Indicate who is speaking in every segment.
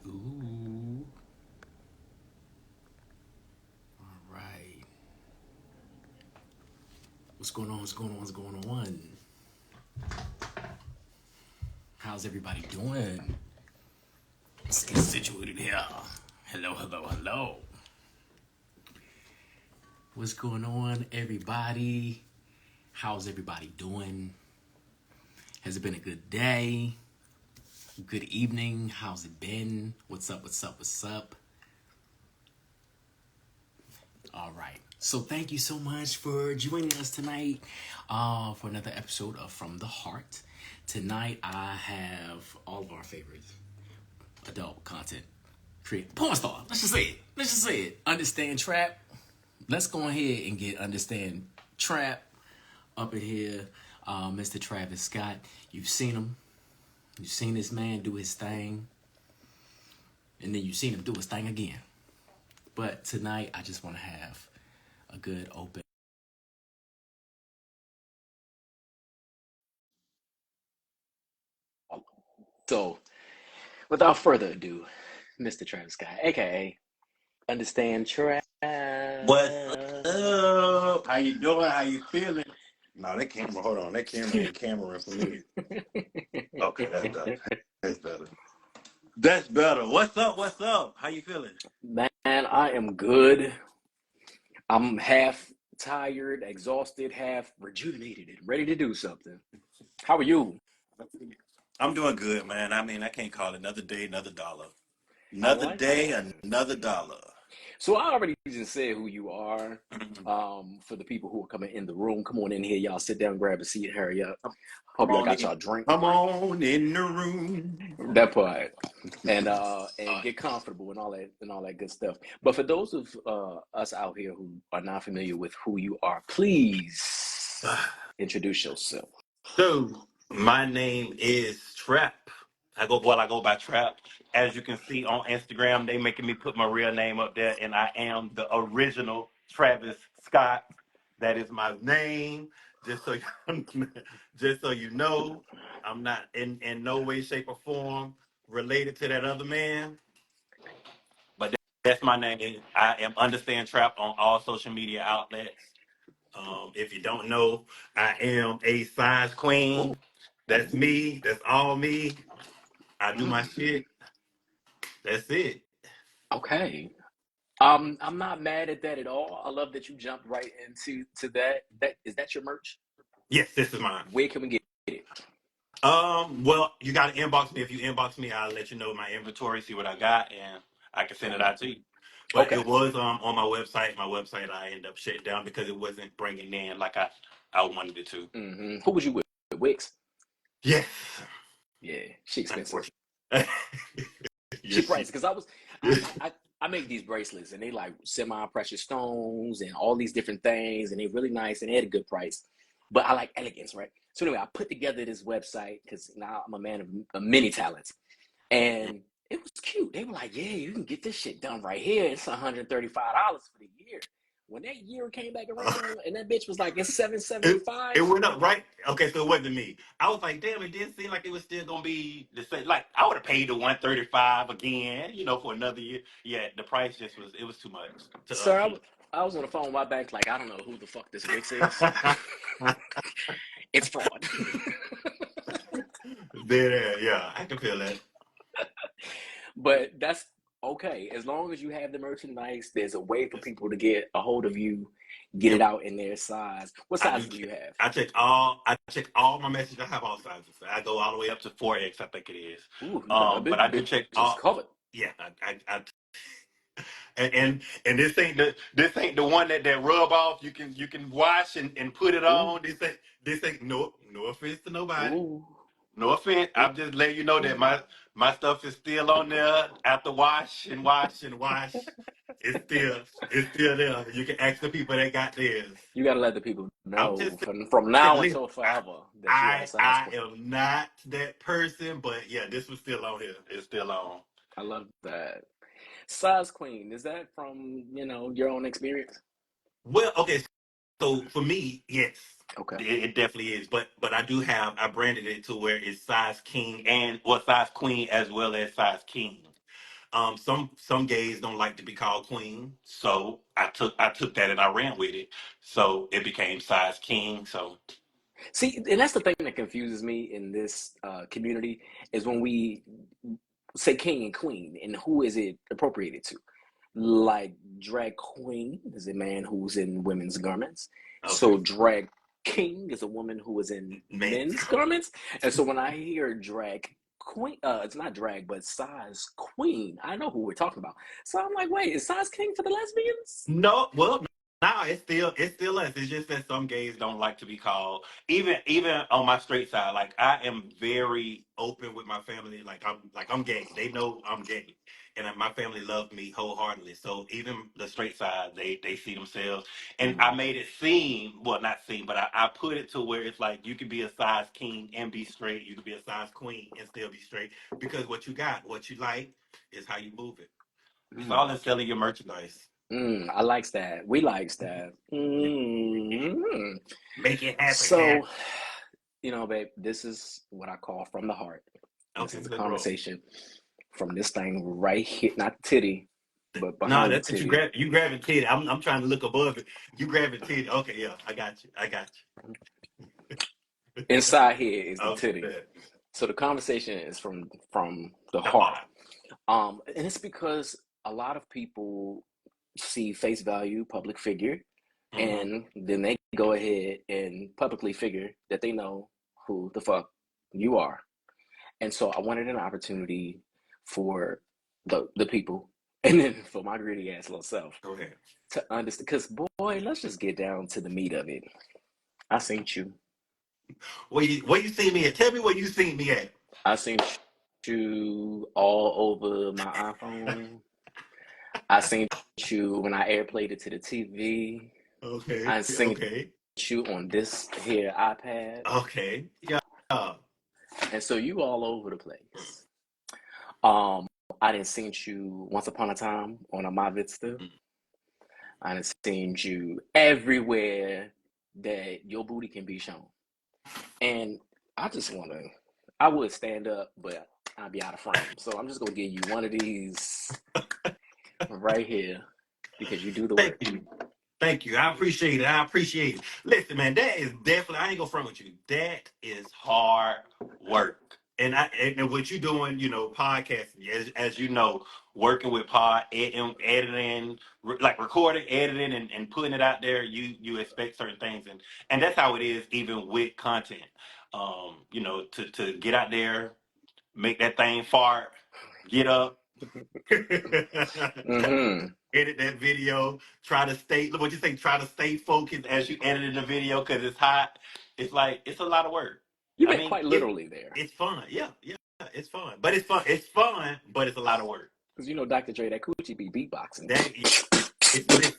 Speaker 1: Ooh. All right. What's going on? What's going on? What's going on? How's everybody doing? Let's get situated here. Hello, hello, hello. What's going on, everybody? How's everybody doing? Has it been a good day? Good evening. How's it been? What's up? What's up? What's up? All right. So thank you so much for joining us tonight for another episode of From the Heart. Tonight I have all of our favorites adult content create porn star. Let's just say it. Let's just say it. Understand Trap. Let's go ahead and get Understand Trap up in here. Mr. Travis Scott. You've seen him. You've seen this man do his thing. And then you've seen him do his thing again. But tonight I just want to have a good open. So without further ado, Mr. Travis Scott, aka Understand Trap.
Speaker 2: What's up? How you doing? How you feeling? No, that camera, hold on. That camera ain't camera for me. Okay, that's better. That's better. That's better. What's up? What's up? How you feeling?
Speaker 1: Man, I am good. I'm half tired, exhausted, half rejuvenated, and ready to do something. How are you?
Speaker 2: I'm doing good, man. I mean, I can't call it another day, another dollar.
Speaker 1: I
Speaker 2: Another
Speaker 1: like
Speaker 2: day,
Speaker 1: that.
Speaker 2: another dollar.
Speaker 1: So I already just said who you are. For the people who are coming in the room, come on in here, y'all. Sit down, grab a seat, hurry up.
Speaker 2: Come
Speaker 1: Hope y'all
Speaker 2: on
Speaker 1: got
Speaker 2: in.
Speaker 1: y'all drink.
Speaker 2: Come on in the room.
Speaker 1: That part. And get comfortable and all that good stuff. But for those of us out here who are not familiar with who you are, please introduce yourself.
Speaker 2: So, my name is Trap. I go by Trap. As you can see on Instagram, they making me put my real name up there, and I am the original Travis Scott. That is my name. Just so you, just so you know, I'm not in no way, shape, or form related to that other man. But that's my name. I am Understand Trap on all social media outlets. If you don't know, I am a size queen. That's me. That's all me. I do my shit. That's it.
Speaker 1: Okay. I'm not mad at that at all. I love that you jumped right into that. That is that your merch?
Speaker 2: Yes, this is mine.
Speaker 1: Where can we get it?
Speaker 2: Well, you gotta inbox me. If you inbox me, I'll let you know my inventory, see what I got, and I can send it out to you. But
Speaker 1: Okay.
Speaker 2: it was on my website. My website I ended up shut down because it wasn't bringing in like I wanted it to.
Speaker 1: Who was you with? Wix?
Speaker 2: Yes,
Speaker 1: Yeah, she expensive.
Speaker 2: unfortunately.
Speaker 1: She
Speaker 2: Yes,
Speaker 1: pricey because I make these bracelets and they like semi-precious stones and all these different things and they really nice and they had a good price. But I like elegance, right? So anyway, I put together this website because now I'm a man of many talents. And it was cute. They were like, yeah, you can get this shit done right here. It's $135 for the year. When that year came back around and that bitch was like, it's
Speaker 2: it,
Speaker 1: 775.
Speaker 2: it went up, right? Okay, so it wasn't me. I was like, damn, it didn't seem like it was still gonna be the same. Like I would have paid the 135 again, for another year. Yeah, the price just was it was too much to
Speaker 1: Sir,
Speaker 2: keep.
Speaker 1: I was on the phone with my bank, like, I don't know who the fuck this Wix is. It's fraud.
Speaker 2: There, yeah, I can feel that.
Speaker 1: But that's okay. As long as you have the merchandise, there's a way for
Speaker 2: Yes.
Speaker 1: people to get a hold of you, get it
Speaker 2: And
Speaker 1: out in their size. What
Speaker 2: I do
Speaker 1: size do you
Speaker 2: check.
Speaker 1: have?
Speaker 2: I check all my messages. I have all sizes. I go all the way up to 4X, I think it is.
Speaker 1: Ooh, you got the
Speaker 2: But I
Speaker 1: big
Speaker 2: do check
Speaker 1: bitches
Speaker 2: all.
Speaker 1: covered.
Speaker 2: Yeah, I and this ain't the one that rub off. You can wash and put it
Speaker 1: Ooh,
Speaker 2: on. This ain't no offense to nobody.
Speaker 1: ooh,
Speaker 2: No offense.
Speaker 1: ooh.
Speaker 2: I'm just letting you know that my stuff is still on there after wash and wash and wash. It's still there. You can ask the people that got theirs.
Speaker 1: You gotta let the people
Speaker 2: I'm
Speaker 1: know
Speaker 2: just
Speaker 1: from now
Speaker 2: listen,
Speaker 1: until
Speaker 2: I,
Speaker 1: forever that you are a
Speaker 2: I
Speaker 1: size
Speaker 2: I
Speaker 1: queen.
Speaker 2: am not that person, but yeah, this was still on here. It's still on.
Speaker 1: I love that. Size queen, is that from, your own experience?
Speaker 2: Well, okay, so for me, yes,
Speaker 1: Okay.
Speaker 2: it definitely is. But I branded it to where it's size king and size queen as well as size king. Some gays don't like to be called queen, so I took that and I ran with it. So it became size king. So
Speaker 1: See, and that's the thing that confuses me in this community is when we say king and queen, and who is it appropriated to? Like drag queen is a man who's in women's garments.
Speaker 2: okay,
Speaker 1: So drag king is a woman who is in
Speaker 2: man.
Speaker 1: men's garments. And so when I hear drag queen, it's not drag, but size queen, I know who we're talking about. So I'm like, wait, is size king for the lesbians?
Speaker 2: No, well, now it's still us. It's just that some gays don't like to be called. Even on my straight side, like I am very open with my family. Like I'm gay. They know I'm gay, and my family loves me wholeheartedly. So even the straight side, they see themselves. And I
Speaker 1: Mm,
Speaker 2: made it seem, well, not seem, but I put it to where it's like you can be a size king and be straight. You can be a size queen and still be straight because what you got, what you like, is how you move it. It's all
Speaker 1: mm,
Speaker 2: in selling your merchandise.
Speaker 1: I likes that. We likes that. Mm.
Speaker 2: Make it happen,
Speaker 1: So,
Speaker 2: happen.
Speaker 1: babe, this is what I call from the heart. This
Speaker 2: Okay,
Speaker 1: is a
Speaker 2: let's roll.
Speaker 1: conversation from this thing right here, not the titty, but
Speaker 2: No,
Speaker 1: behind the
Speaker 2: that's what you
Speaker 1: titty.
Speaker 2: grab. You grabbing titty. I'm trying to look above it. You grabbing titty. Okay, yeah, I got you. I got you.
Speaker 1: Inside here is the
Speaker 2: Okay,
Speaker 1: titty.
Speaker 2: bet.
Speaker 1: So the conversation is from the
Speaker 2: The
Speaker 1: heart.
Speaker 2: heart.
Speaker 1: And it's because a lot of people see face value, public figure,
Speaker 2: Mm-hmm.
Speaker 1: and then they go ahead and publicly figure that they know who the fuck you are. And so I wanted an opportunity for the people, and then for my greedy ass little self
Speaker 2: Go ahead.
Speaker 1: to understand. Because boy, let's just get down to the meat of it. I seen you.
Speaker 2: Where you see me at? Tell me where you see me at.
Speaker 1: I seen you all over my iPhone. I seen you when I airplayed it to the TV.
Speaker 2: Okay.
Speaker 1: I seen
Speaker 2: Okay.
Speaker 1: you on this here iPad.
Speaker 2: Okay. Yeah.
Speaker 1: And so you all over the place. Um, I didn't seen you once upon a time on a My Vista. I done seen you everywhere that your booty can be shown. And I just wanna I would stand up, but I'd be out of frame. So I'm just gonna give you one of these right here because you do the
Speaker 2: Thank
Speaker 1: work.
Speaker 2: you. Thank you. I appreciate it. I appreciate it. Listen, man, that is definitely, I ain't gonna front with you. That is hard work. And what you doing, podcasting, as you know, working with editing, like recording, editing, and putting it out there, you expect certain things, and that's how it is even with content. To get out there, make that thing fart, get up,
Speaker 1: Mm-hmm.
Speaker 2: edit that video, try to stay, what you say, try to stay focused as you edited the video because it's hot. It's like, it's a lot of work.
Speaker 1: You
Speaker 2: I
Speaker 1: meant
Speaker 2: mean,
Speaker 1: quite literally there.
Speaker 2: it's fun. Yeah, yeah, it's fun. But it's fun. It's fun, but it's a lot of work.
Speaker 1: Because Dr. Dre, that coochie be beatboxing.
Speaker 2: That it's listen.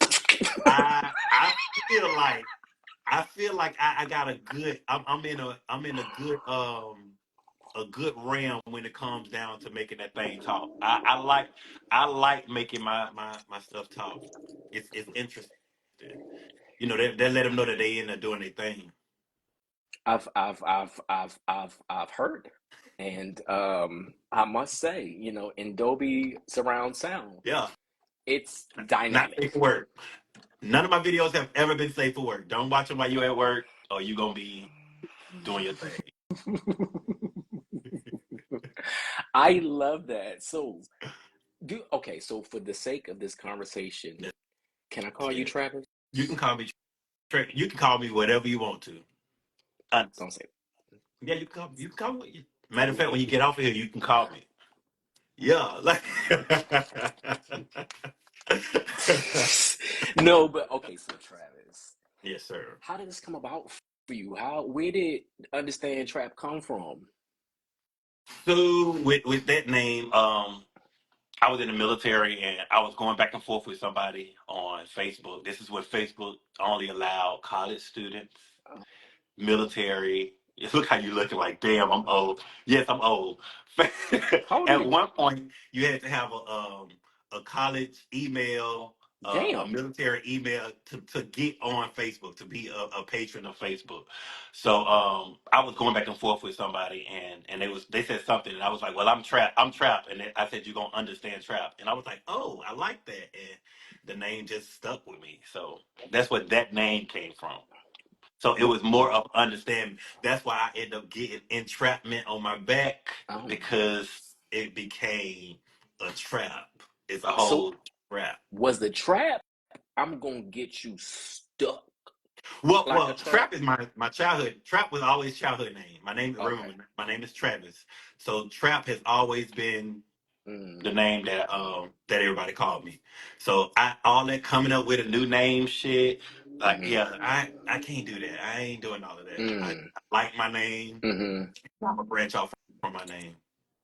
Speaker 2: I feel like I got a good I'm in a good realm when it comes down to making that thing talk. I like making my stuff talk. It's interesting. They let them know that they in there doing their thing.
Speaker 1: I've heard. And I must say, in Dolby surround sound,
Speaker 2: Yeah,
Speaker 1: it's
Speaker 2: not safe
Speaker 1: dynamic.
Speaker 2: for work. None of my videos have ever been safe for work. Don't watch them while you're at work, or you gonna be doing your thing.
Speaker 1: I love that. So, okay, so for the sake of this conversation, can I call you
Speaker 2: Yeah.
Speaker 1: Travis?
Speaker 2: You can call me. You can call me whatever you want to.
Speaker 1: Don't say
Speaker 2: Yeah, you can call me. Matter of fact, when you get off of here, you can call me. Yeah, like
Speaker 1: it. No, but okay, so Travis,
Speaker 2: yes, sir.
Speaker 1: how did this come about for you? Where did Understand Trap come from?
Speaker 2: So with that name, I was in the military and I was going back and forth with somebody on Facebook. This is when Facebook only allowed college students, military. Look how you looking like, damn, I'm old. Yes, I'm old.
Speaker 1: How old are
Speaker 2: At
Speaker 1: you?
Speaker 2: one point, you had to have a college email a
Speaker 3: Damn.
Speaker 2: military email to get on Facebook, to be a patron of Facebook. So I was going back and forth with somebody, and they said something, and I was like, well, I'm trapped, and I said, you're gonna understand trap, and I was like, oh, I like that, and the name just stuck with me. So that's what that name came from. So it was more of understanding. That's why I ended up getting entrapment on my back,
Speaker 3: Oh.
Speaker 2: because it became a trap. It's a
Speaker 3: So
Speaker 2: whole trap.
Speaker 3: was the trap, I'm gonna get you stuck like a
Speaker 2: Well,
Speaker 3: trap?
Speaker 2: trap is my childhood. Trap was always childhood name. My name,
Speaker 3: Okay.
Speaker 2: remember, my name is Travis. So trap has always been the
Speaker 3: Mm,
Speaker 2: name that everybody called me. So all that coming up with a new name shit, like,
Speaker 3: mm-hmm,
Speaker 2: yeah, I can't do that. I ain't doing all of that. I
Speaker 3: mm,
Speaker 2: like my name.
Speaker 3: mm-hmm.
Speaker 2: I'm a branch off from my name.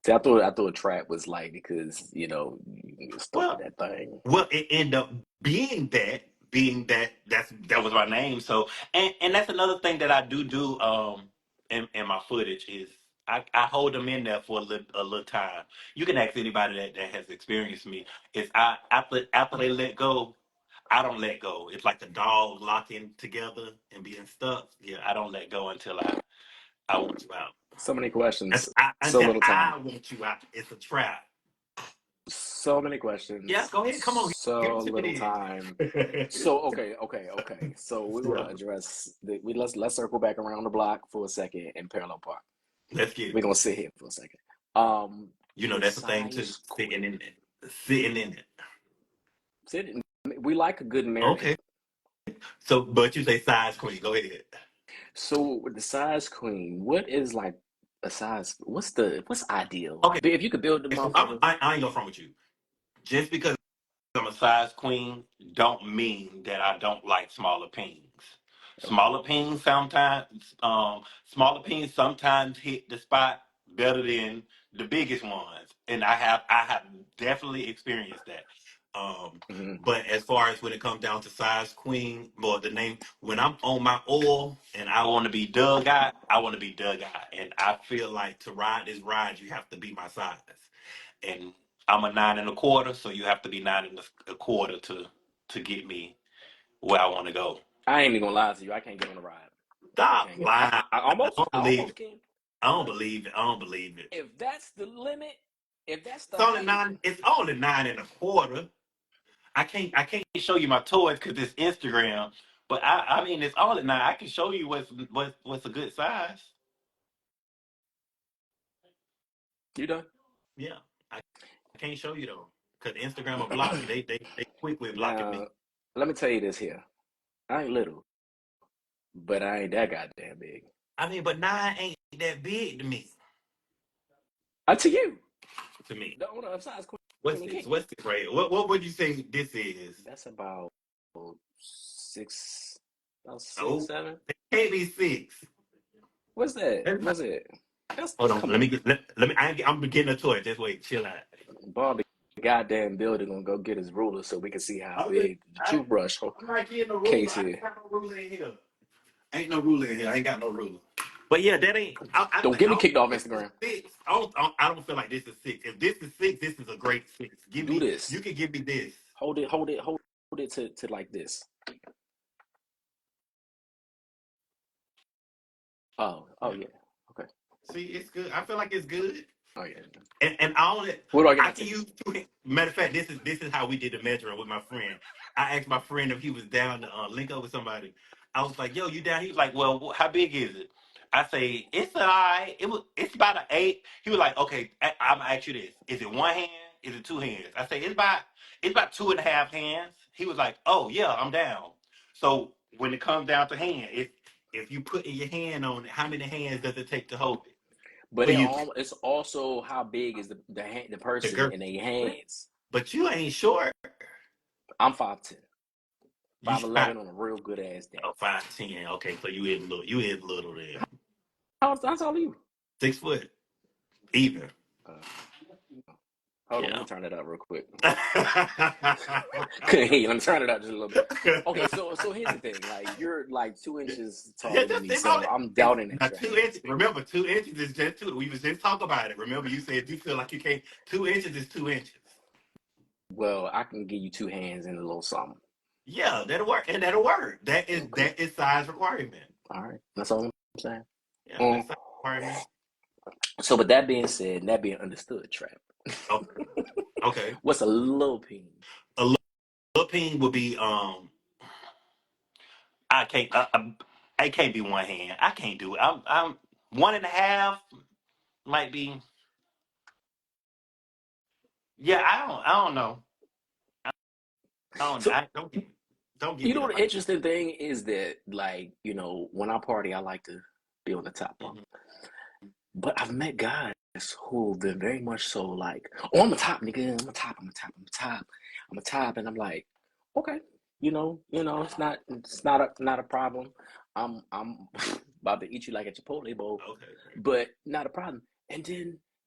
Speaker 3: See, I thought trap was like because you get stuck with
Speaker 2: Well,
Speaker 3: that thing.
Speaker 2: it ended up that was my name. So, and that's another thing that I do in my footage is I hold them in there for a little time. You can ask anybody that has experienced me. Is I after they let go, I don't let go. It's like the dog locking together and being stuck. Yeah, I don't let go until I want you out.
Speaker 3: So many questions, so
Speaker 2: Until
Speaker 3: little time.
Speaker 2: I want you out. It's a trap.
Speaker 3: So many
Speaker 2: Yeah,
Speaker 3: questions,
Speaker 2: go ahead. Come on, give
Speaker 3: so
Speaker 2: it to
Speaker 3: little
Speaker 2: me
Speaker 3: time.
Speaker 2: then.
Speaker 3: So okay. So we're
Speaker 2: Yeah,
Speaker 3: gonna address let's circle back around the block for a second in parallel park.
Speaker 2: let's get
Speaker 3: We're
Speaker 2: it.
Speaker 3: gonna sit here for a second. Um, the
Speaker 2: That's a thing too.
Speaker 3: size
Speaker 2: Sitting
Speaker 3: queen.
Speaker 2: in it. Sitting in it.
Speaker 3: Sit. We like a good
Speaker 2: Okay.
Speaker 3: narrative.
Speaker 2: So, but you say size queen. Go ahead.
Speaker 3: So with the size queen, what is like a size? What's ideal?
Speaker 2: Okay.
Speaker 3: If you could build the
Speaker 2: So
Speaker 3: motherfucker.
Speaker 2: I ain't gonna front with you. Just because I'm a size queen don't mean that I don't like smaller pings.
Speaker 3: Okay.
Speaker 2: Smaller pings sometimes hit the spot better than the biggest ones, and I have definitely experienced that. Um,
Speaker 3: Hmm.
Speaker 2: but as far as when it comes down to size queen, well, the name when I'm on my oil and I want to be dug out, I want to be dug out, and I feel like to ride this ride, you have to be my size, and I'm a 9 1/4, so you have to be 9 1/4 to get me where I want to go.
Speaker 3: I ain't even gonna lie to you. I can't get on the ride. I
Speaker 2: Stop
Speaker 3: can't get.
Speaker 2: lying.
Speaker 3: I
Speaker 2: I
Speaker 3: almost.
Speaker 2: don't
Speaker 3: I
Speaker 2: believe
Speaker 3: almost
Speaker 2: it.
Speaker 3: can.
Speaker 2: I don't believe it. I don't believe it.
Speaker 3: If that's the limit, if that's
Speaker 2: It's
Speaker 3: the
Speaker 2: only
Speaker 3: height,
Speaker 2: nine. It's only 9 1/4. I can't show you my toys because it's Instagram. But I mean it's only nine. I can show you what's a good size.
Speaker 3: you done.
Speaker 2: Yeah, I can't show you though because Instagram will block me. They quick with blocking me.
Speaker 3: Now, let me tell you this here. I ain't little, but I ain't that goddamn big.
Speaker 2: I mean, but nine ain't that big to me.
Speaker 3: To you,
Speaker 2: To me,
Speaker 3: the owner of size
Speaker 2: what's
Speaker 3: queen
Speaker 2: this?
Speaker 3: king.
Speaker 2: What's this right? What would you say this is?
Speaker 3: That's six, about six,
Speaker 2: Oh,
Speaker 3: seven.
Speaker 2: it can't be six.
Speaker 3: What's that?
Speaker 2: That's not-
Speaker 3: What's it? That's
Speaker 2: Hold on.
Speaker 3: come
Speaker 2: Let me
Speaker 3: on.
Speaker 2: get. Let me. I'm beginning a toy. Just wait. Chill out.
Speaker 3: Bob, the goddamn building gonna go get his ruler so we can see how
Speaker 2: Okay.
Speaker 3: big the toothbrush
Speaker 2: I'm not getting no ruler.
Speaker 3: case
Speaker 2: I
Speaker 3: is.
Speaker 2: ain't got no ruler in here. Ain't no ruler in here. I ain't got no ruler. But yeah, that ain't. I
Speaker 3: Don't
Speaker 2: think
Speaker 3: get
Speaker 2: I
Speaker 3: me
Speaker 2: don't
Speaker 3: kicked
Speaker 2: think
Speaker 3: off
Speaker 2: this is
Speaker 3: Instagram.
Speaker 2: six. I don't feel like this is six. If this is six, this is a great six. Give
Speaker 3: Do
Speaker 2: me.
Speaker 3: this.
Speaker 2: You can give me this.
Speaker 3: Hold it to like this. Oh
Speaker 2: Yeah.
Speaker 3: yeah. Okay.
Speaker 2: See, it's good. I feel like it's good.
Speaker 3: Oh yeah.
Speaker 2: And all that
Speaker 3: Where do I get
Speaker 2: I
Speaker 3: my
Speaker 2: can
Speaker 3: ticket?
Speaker 2: use two. Matter of fact, this is how we did the measuring with my friend. I asked my friend if he was down to link up with somebody. I was like, "Yo, you down?" He was like, "Well, how big is it?" I say, "It's an eye. It's about an 8." He was like, "Okay, I'm gonna ask you this: Is it one hand? Is it two hands?" I say, "It's about 2.5 hands." He was like, "Oh yeah, I'm down." So when it comes down to hand, if you put your hand on it, how many hands does it take to hold it
Speaker 3: But
Speaker 2: for you?
Speaker 3: it's also how big is the
Speaker 2: The
Speaker 3: person
Speaker 2: girl.
Speaker 3: in their hands.
Speaker 2: But you ain't short.
Speaker 3: I'm 5'10",
Speaker 2: You
Speaker 3: 5'11"
Speaker 2: shot
Speaker 3: on a real good ass day.
Speaker 2: 5'10". Okay, so you is little. You is little then.
Speaker 3: How tall are you?
Speaker 2: 6 foot even.
Speaker 3: Uh, Hold on, let
Speaker 2: Yeah.
Speaker 3: me turn that up real quick.
Speaker 2: Yeah,
Speaker 3: Couldn't hear you. Let me turn it up just a little bit. Okay, so here's the thing. Like you're like 2 inches taller than
Speaker 2: just
Speaker 3: me,
Speaker 2: think about
Speaker 3: so
Speaker 2: it.
Speaker 3: I'm
Speaker 2: It's
Speaker 3: doubting that
Speaker 2: now
Speaker 3: you're
Speaker 2: 2 inches.
Speaker 3: hands.
Speaker 2: Remember, 2 inches is just two. We was just talking about it. Remember, you said you feel like you can't. 2 inches is 2 inches.
Speaker 3: Well, I can give you 2 hands and a little something.
Speaker 2: Yeah, that'll work, and that'll work. That
Speaker 3: Okay.
Speaker 2: is size requirement.
Speaker 3: All right. That's all I'm saying.
Speaker 2: Yeah,
Speaker 3: Um,
Speaker 2: that's size requirement.
Speaker 3: so with that being said, and that being understood, Trap.
Speaker 2: Oh, okay.
Speaker 3: What's a little peen?
Speaker 2: A little peen would be I can't. I can't be one hand. I can't do it. I'm 1.5 might be. Yeah, I don't know.
Speaker 3: So
Speaker 2: I don't give
Speaker 3: you
Speaker 2: me
Speaker 3: know
Speaker 2: the
Speaker 3: the interesting thing is that, like, when I party, I like to be on the top bunk.
Speaker 2: Mhm.
Speaker 3: But I've met guys who've been very much so like, oh, I'm a top nigga, I'm a top, I'm a top, I'm a top, I'm a top, and I'm like, okay, it's not a problem. I'm about to eat you like a Chipotle bowl,
Speaker 2: Okay.
Speaker 3: but not a problem. And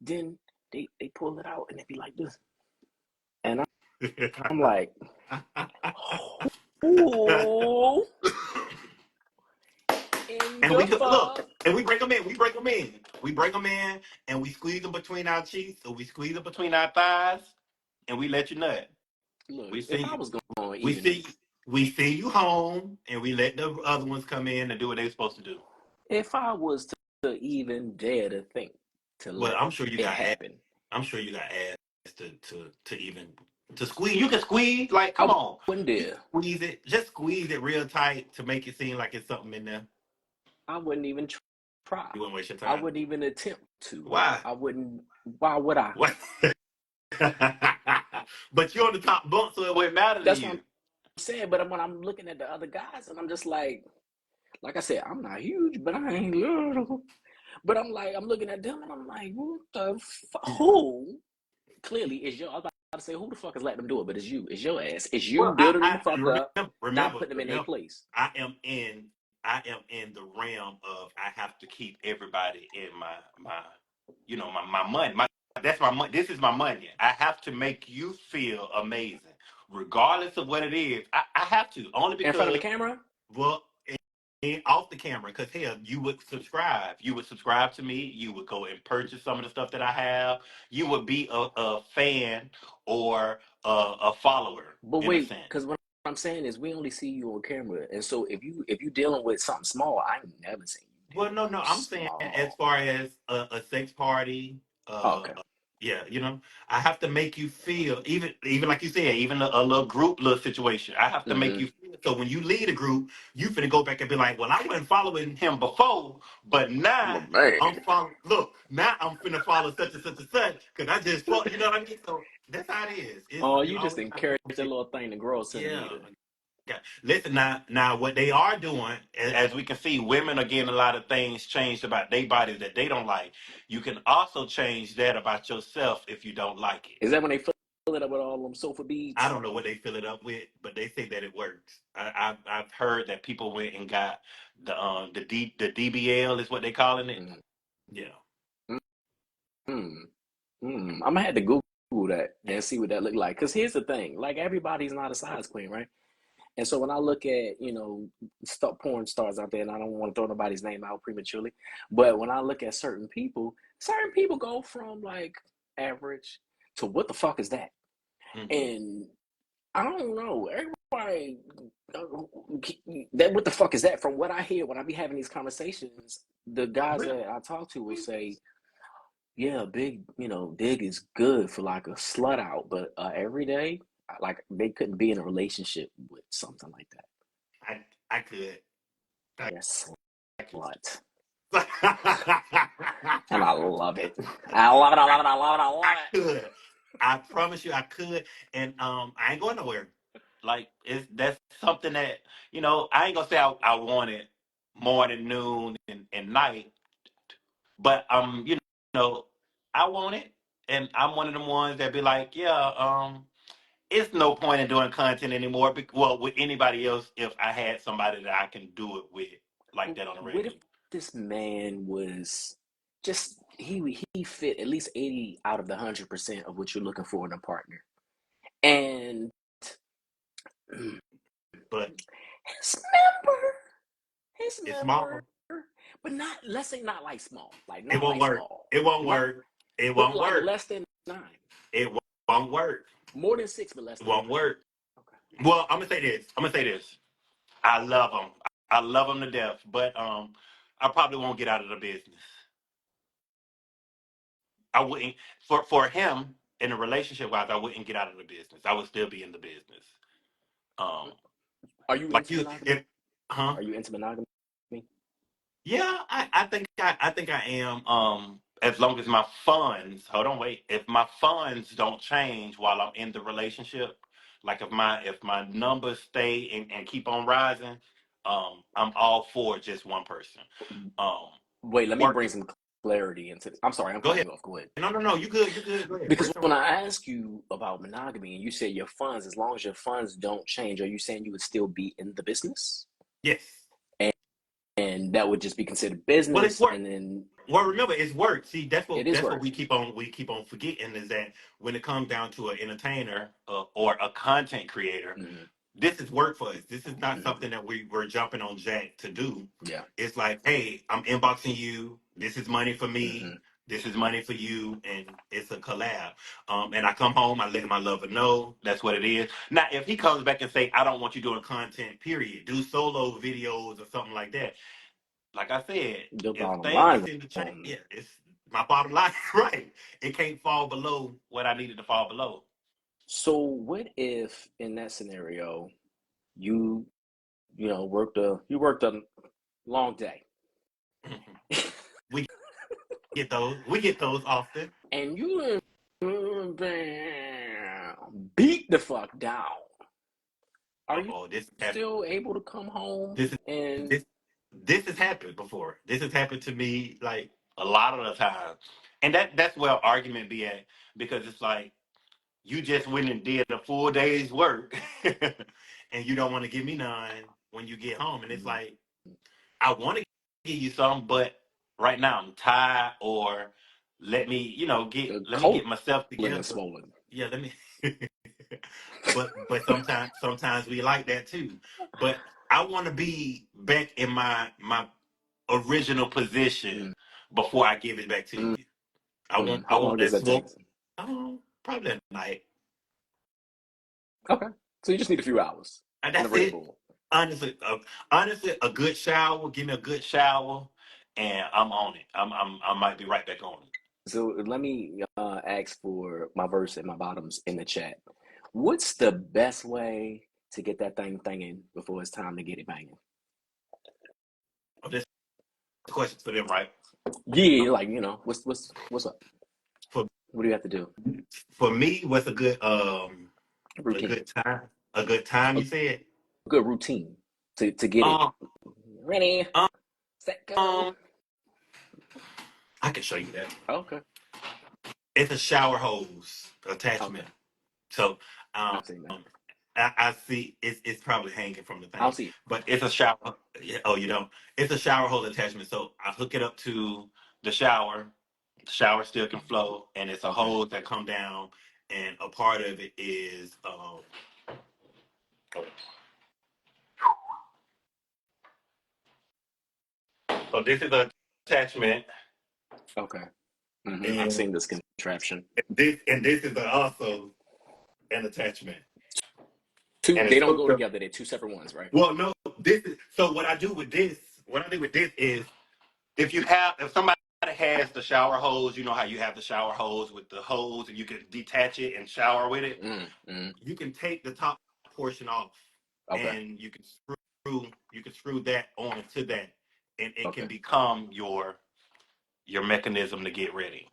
Speaker 3: then they pull it out and they be like this, and I'm like, ooh, in
Speaker 2: And
Speaker 3: your
Speaker 2: we could look,
Speaker 3: fuck.
Speaker 2: and we break them in. We break them in. We break them in, and we squeeze them between our cheeks, or we squeeze them between our thighs, and we let you nut.
Speaker 3: Look,
Speaker 2: We
Speaker 3: if
Speaker 2: see
Speaker 3: I
Speaker 2: you.
Speaker 3: was going
Speaker 2: We
Speaker 3: even,
Speaker 2: see. We see you home, and we let the other ones come in and do what they're supposed to do.
Speaker 3: if I was to even dare to think to
Speaker 2: Well,
Speaker 3: let
Speaker 2: I'm sure you
Speaker 3: it
Speaker 2: got ass.
Speaker 3: happen,
Speaker 2: I'm sure you got ass to even to squeeze. You can squeeze like, come
Speaker 3: I
Speaker 2: on,
Speaker 3: wouldn't
Speaker 2: you can
Speaker 3: dare.
Speaker 2: squeeze it. Just squeeze it real tight to make it seem like it's something in there.
Speaker 3: I wouldn't even try.
Speaker 2: You wouldn't waste your
Speaker 3: I
Speaker 2: time.
Speaker 3: wouldn't even attempt to.
Speaker 2: Why?
Speaker 3: I wouldn't. Why would I?
Speaker 2: What? But you're on the top bunk, so it wouldn't matter to
Speaker 3: That's what
Speaker 2: you.
Speaker 3: I'm saying. But when I'm looking at the other guys, and I'm just like I said, I'm not huge, but I ain't little. But I'm like, I'm looking at them, and I'm like, what the who? Clearly, it's your. I was about to say, who the fuck is letting them do it? But it's you. It's your ass. It's you
Speaker 2: Well,
Speaker 3: building them the fuck up, not putting them in their
Speaker 2: remember.
Speaker 3: place.
Speaker 2: I am in, I am in the realm of I have to keep everybody in my money. That's my money. This is my money. I have to make you feel amazing, regardless of what it is. I have to only
Speaker 3: In front of the
Speaker 2: because
Speaker 3: camera?
Speaker 2: well, and off the camera, because hell, you would subscribe. You would subscribe to me. You would go and purchase some of the stuff that I have. You would be a fan or a follower
Speaker 3: But
Speaker 2: in a
Speaker 3: wait,
Speaker 2: sense.
Speaker 3: because what I'm saying is we only see you on camera, and so if you dealing with something small, I ain't never seen you
Speaker 2: Well,
Speaker 3: dealing
Speaker 2: no,
Speaker 3: with
Speaker 2: no.
Speaker 3: no
Speaker 2: I'm saying as
Speaker 3: small.
Speaker 2: far as a sex party,
Speaker 3: Oh,
Speaker 2: uh,
Speaker 3: okay.
Speaker 2: yeah, I have to make you feel even like you said, even a little group little situation. I have to make
Speaker 3: Mm-hmm.
Speaker 2: you feel so when you lead a group, you finna go back and be like, well, I wasn't following him before, but now
Speaker 3: But man,
Speaker 2: I'm following. Look, now I'm finna follow such and such and such because I just follow. You know what I mean? So that's how it is. It's
Speaker 3: oh,
Speaker 2: you
Speaker 3: you just
Speaker 2: always have to
Speaker 3: encourage that
Speaker 2: make
Speaker 3: little thing to grow a
Speaker 2: yeah.
Speaker 3: centimeter.
Speaker 2: Yeah. Listen now, what they are doing, as we can see, women are getting a lot of things changed about their bodies that they don't like. You can also change that about yourself if you don't like it.
Speaker 3: Is that when they fill it up with all them sofa
Speaker 2: I
Speaker 3: beads?
Speaker 2: don't know what they fill it up with, but they say that it works. I've heard that people went and got the DBL is what they calling it.
Speaker 3: Mm-hmm.
Speaker 2: Yeah.
Speaker 3: I'm gonna have to Google that and see what that look like. Cause here's the thing: like everybody's not a size queen, right? And so when I look at porn stars out there, and I don't want to throw nobody's name out prematurely, but when I look at certain people go from like average to what the fuck is that?
Speaker 2: Hmm.
Speaker 3: And I don't know. Everybody, that what the fuck is that? From what I hear when I be having these conversations, the guys
Speaker 2: Really?
Speaker 3: that I talk to will say, "Yeah, big, dig is good for like a slut out, but every day, like they couldn't be in a relationship with something like that.
Speaker 2: I could. I,
Speaker 3: They're
Speaker 2: I could.
Speaker 3: slut, and I love it. I love it. I love it. I love it. I
Speaker 2: I
Speaker 3: love
Speaker 2: could. I promise you I could. And I ain't going nowhere. Like that's something that, I ain't gonna say I want it morning, noon, and night, but know, I want it. And I'm one of them ones that be like, yeah, it's no point in doing content anymore. Well, with anybody else, if I had somebody that I can do it with like
Speaker 3: it.
Speaker 2: that on a
Speaker 3: What if
Speaker 2: regular.
Speaker 3: this man was just he fit at least 80 out of the 100% of what you're looking for in a partner, and
Speaker 2: But
Speaker 3: his member, his
Speaker 2: it's
Speaker 3: member,
Speaker 2: small.
Speaker 3: but not, let's say not like small, like
Speaker 2: It
Speaker 3: not
Speaker 2: won't
Speaker 3: like
Speaker 2: work.
Speaker 3: small,
Speaker 2: It won't
Speaker 3: right?
Speaker 2: work. It
Speaker 3: But
Speaker 2: won't
Speaker 3: like
Speaker 2: work.
Speaker 3: less than 9.
Speaker 2: It won't work.
Speaker 3: More than 6, but less than 1.
Speaker 2: Won't work.
Speaker 3: Okay.
Speaker 2: Well, I'm gonna say this. I love them. I love them to death, but I probably won't get out of the business. I wouldn't for him in a relationship wise. I wouldn't get out of the business. I would still be in the business. Um,
Speaker 3: Are you
Speaker 2: like
Speaker 3: into
Speaker 2: you,
Speaker 3: monogamy?
Speaker 2: if huh?
Speaker 3: Are you into monogamy?
Speaker 2: Yeah, I think I am. As long as my funds, hold on, wait. If my funds don't change while I'm in the relationship, like if my numbers stay and keep on rising, I'm all for just one person. Um,
Speaker 3: Wait, let me bring
Speaker 2: working.
Speaker 3: some clarity into this. I'm sorry, I'm
Speaker 2: Go
Speaker 3: cutting
Speaker 2: ahead.
Speaker 3: you off. Go ahead.
Speaker 2: No, no, no. You good? You good? Go ahead.
Speaker 3: Because
Speaker 2: Rest on.
Speaker 3: when I ask you about monogamy and you say your funds, as long as your funds don't change, are you saying you would still be in the business?
Speaker 2: Yes.
Speaker 3: And that would just be considered
Speaker 2: Well, it's
Speaker 3: business,
Speaker 2: work.
Speaker 3: and then
Speaker 2: Well, remember, it's work. See, that's
Speaker 3: it
Speaker 2: what
Speaker 3: is
Speaker 2: that's what
Speaker 3: work.
Speaker 2: we keep on forgetting is that when it comes down to an entertainer or a content creator,
Speaker 3: Mm-hmm.
Speaker 2: this is work for us. This is not
Speaker 3: Mm-hmm.
Speaker 2: something that we're jumping on Jack to do.
Speaker 3: Yeah.
Speaker 2: It's like, hey, I'm inboxing you. This is money for
Speaker 3: Mm-hmm.
Speaker 2: me. This is money for you, and it's a collab. And I come home, I let my lover know that's what it is. Now, if he comes back and say, I don't want you doing content, period, do solo videos or something like that. Like I said,
Speaker 3: The
Speaker 2: if
Speaker 3: bottom
Speaker 2: things
Speaker 3: line
Speaker 2: seem to change,
Speaker 3: on
Speaker 2: yeah, it's my bottom line, right? It can't fall below what I needed to fall below.
Speaker 3: so what if in that scenario you worked a long day
Speaker 2: We get those. We get those often.
Speaker 3: and you beat the fuck down. Are you
Speaker 2: Oh, this happened.
Speaker 3: still able to come home
Speaker 2: This is
Speaker 3: and
Speaker 2: this this has happened before. This has happened to me like a lot of the time, and that's where argument be at because it's like you just went and did a full day's work, and you don't want to give me none when you get home, and it's like I want to give you some, but right now I'm tired, or
Speaker 3: the
Speaker 2: let me
Speaker 3: colon
Speaker 2: get myself
Speaker 3: is
Speaker 2: together.
Speaker 3: swollen?
Speaker 2: Yeah, let me. but sometimes we like that too. But I want to be back in my original position
Speaker 3: Mm,
Speaker 2: before I give it back to
Speaker 3: mm,
Speaker 2: you. I want
Speaker 3: How
Speaker 2: I want
Speaker 3: long does
Speaker 2: that
Speaker 3: that take?
Speaker 2: smoke. Oh, probably a night,
Speaker 3: Okay, so you just need a few hours
Speaker 2: and
Speaker 3: in a
Speaker 2: that's
Speaker 3: Red
Speaker 2: it.
Speaker 3: Bull.
Speaker 2: Honestly, a good shower. Give me a good shower, and I'm on it. I might be right back on it.
Speaker 3: So let me ask for my verse and my bottoms in the chat. What's the best way to get that thing thinging before it's time to get it banging?
Speaker 2: Oh, this question's for them, right?
Speaker 3: Yeah, like what's up?
Speaker 2: For
Speaker 3: What do you have to do?
Speaker 2: for me, what's a
Speaker 3: Routine,
Speaker 2: good time? A good time,
Speaker 3: a
Speaker 2: you said?
Speaker 3: good routine to get it
Speaker 2: Um,
Speaker 3: ready,
Speaker 2: um,
Speaker 3: set, go.
Speaker 2: um, I can show you that.
Speaker 3: Okay,
Speaker 2: It's a shower hose
Speaker 3: okay,
Speaker 2: attachment. So, um,
Speaker 3: I've seen that.
Speaker 2: I see it's probably hanging from the
Speaker 3: I'll
Speaker 2: thing,
Speaker 3: see it.
Speaker 2: but it's a shower. Yeah, oh, you don't? It's a shower hose attachment. So I hook it up to the shower. The shower still can flow, and it's a
Speaker 3: Okay,
Speaker 2: hose that come down, and a part of it is so this is a attachment,
Speaker 3: okay. I've
Speaker 2: and
Speaker 3: seen this contraption.
Speaker 2: this is also an attachment,
Speaker 3: Two,
Speaker 2: and
Speaker 3: they
Speaker 2: it's
Speaker 3: don't go
Speaker 2: hooked up.
Speaker 3: together. They're two separate ones, right?
Speaker 2: Well, no, this is so. What I do with this is if somebody has the shower hose, you know how you have the shower hose with the hose, and you can detach it and shower with it.
Speaker 3: Mm.
Speaker 2: You can take the top portion off,
Speaker 3: Okay,
Speaker 2: and you can screw that on to that, and it can
Speaker 3: okay.
Speaker 2: become your mechanism to get ready.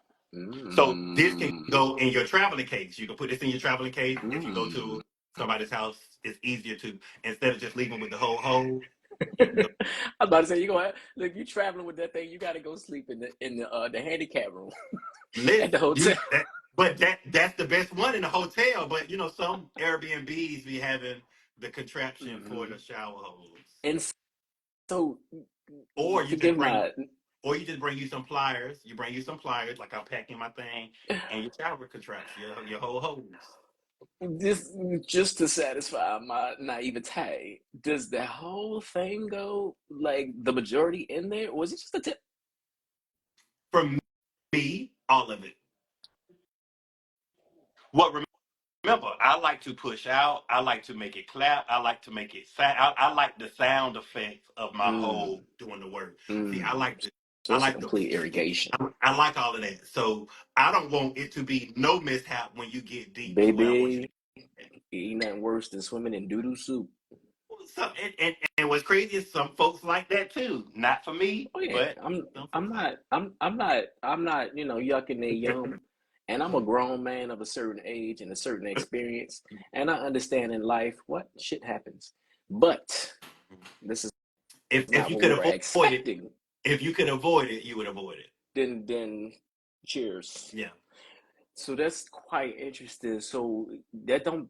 Speaker 2: So this can
Speaker 3: Mm,
Speaker 2: go in your traveling case. You can put this in your traveling case. If you go
Speaker 3: mm.
Speaker 2: to somebody's house, it's easier to instead of just leaving with the whole hose.
Speaker 3: I
Speaker 2: You can go
Speaker 3: was about to say you gonna look. You traveling with that thing? You got to go sleep in the handicap room at
Speaker 2: list
Speaker 3: the hotel.
Speaker 2: you that, but that's the best one in the hotel. But some Airbnbs be having the contraption for
Speaker 3: Hmm.
Speaker 2: the shower hose,
Speaker 3: And so,
Speaker 2: or you just
Speaker 3: forgive
Speaker 2: bring
Speaker 3: my
Speaker 2: you some pliers. You bring you some pliers, like I'm packing my thing, and your shower contraption, your whole hose.
Speaker 3: this just to satisfy my naivete. Does the whole thing go like the majority in there, or was it just a tip?
Speaker 2: For me, all of it. What remember, I like to push out. I like to make it clap. I like to make it sound. I like the sound effects of my
Speaker 3: Mm,
Speaker 2: whole doing the work. See,
Speaker 3: mm. So
Speaker 2: I
Speaker 3: it's a
Speaker 2: like the,
Speaker 3: complete irrigation,
Speaker 2: I like all of that. So I don't want it to be no mishap when you get deep to where I want you to.
Speaker 3: baby. Ain't nothing worse than swimming in doo doo soup.
Speaker 2: So, and what's crazy is some folks like that too. Not for me,
Speaker 3: Oh yeah,
Speaker 2: but some
Speaker 3: I'm
Speaker 2: folks like
Speaker 3: not I'm not yucking their
Speaker 2: it.
Speaker 3: yum, and I'm a grown man of a certain age and a certain experience, and I understand in life what shit happens, but this is
Speaker 2: If
Speaker 3: not
Speaker 2: you
Speaker 3: what we
Speaker 2: could
Speaker 3: were
Speaker 2: avoid it,
Speaker 3: expecting.
Speaker 2: if you could avoid it, you would avoid it.
Speaker 3: Then cheers.
Speaker 2: Yeah.
Speaker 3: So that's quite interesting. So that don't,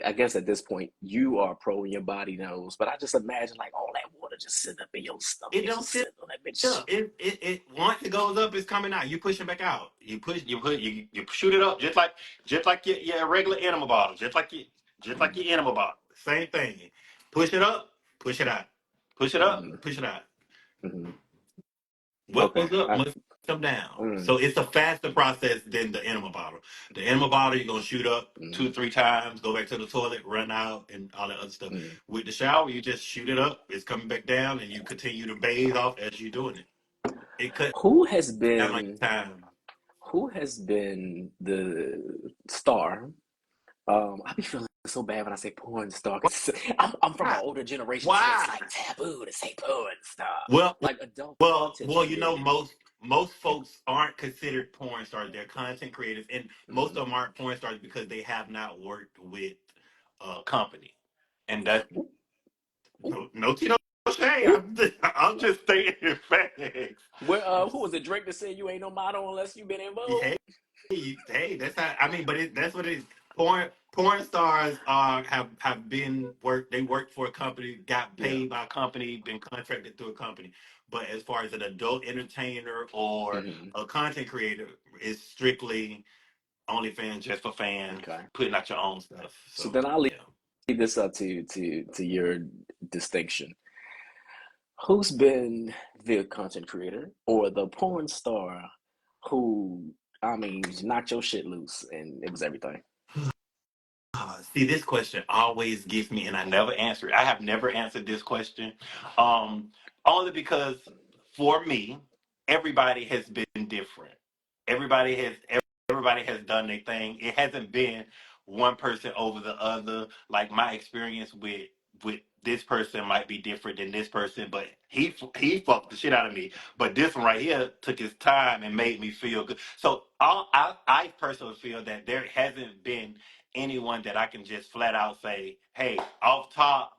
Speaker 3: I guess at this point you are pro and your body knows, but I just imagine like all that water just sitting up in your stomach.
Speaker 2: It
Speaker 3: It's
Speaker 2: don't
Speaker 3: just
Speaker 2: sit
Speaker 3: sitting on that bitch.
Speaker 2: up. It once it goes up, it's coming out. You push it back out. You shoot it up just like your regular animal bottle, just like your animal bottle. Same thing. Push it up, push it out. Push it up,
Speaker 3: Mm-hmm.
Speaker 2: push it out.
Speaker 3: Mm-hmm.
Speaker 2: What
Speaker 3: Okay.
Speaker 2: goes up must come down.
Speaker 3: Mm,
Speaker 2: So it's a faster process than the animal bottle. The animal bottle, you're gonna shoot up
Speaker 3: mm,
Speaker 2: 2 or 3 times, go back to the toilet, run out, and all that other stuff.
Speaker 3: mm.
Speaker 2: With the shower, you just shoot it up, it's coming back down, and you continue to bathe off as you're doing it. It cuts
Speaker 3: Who has
Speaker 2: down on
Speaker 3: been
Speaker 2: your time.
Speaker 3: who has been the star? I be feeling so bad when I say porn star because I'm from an
Speaker 2: Why?
Speaker 3: older generation, so it's
Speaker 2: Why?
Speaker 3: like taboo to say porn star.
Speaker 2: Well,
Speaker 3: Like adult content
Speaker 2: well,
Speaker 3: creator.
Speaker 2: most folks aren't considered porn stars. They're content creators, and most
Speaker 3: Mm.
Speaker 2: of them aren't porn stars because they have not worked with a company. And that
Speaker 3: Ooh, ooh,
Speaker 2: no tea, no shade.
Speaker 3: ooh.
Speaker 2: I'm just stating facts.
Speaker 3: Where who was it? Drake that said you ain't no model unless you been in Vogue?
Speaker 2: Hey, hey, that's how. I mean, but that's what it is. Porn stars are have been work. They worked for a company, got
Speaker 3: Yeah.
Speaker 2: paid by a company, been contracted through a company. But as far as an adult entertainer or
Speaker 3: Hmm.
Speaker 2: a content creator, it's strictly OnlyFans, just for fans,
Speaker 3: Okay.
Speaker 2: putting out your own stuff.
Speaker 3: So
Speaker 2: So
Speaker 3: then I'll leave
Speaker 2: yeah.
Speaker 3: this up to your distinction. Who's been the content creator or the porn star who, I mean, knocked your shit loose and it was everything?
Speaker 2: See, this question always gets me, and I never answer it. I have never answered this question, only because for me, everybody has been different. Everybody has everybody has done their thing. It hasn't been one person over the other. Like my experience with this person might be different than this person, but he fucked the shit out of me. But this one right here took his time and made me feel good. So I personally feel that there hasn't been anyone that I can just flat out say, hey, off top,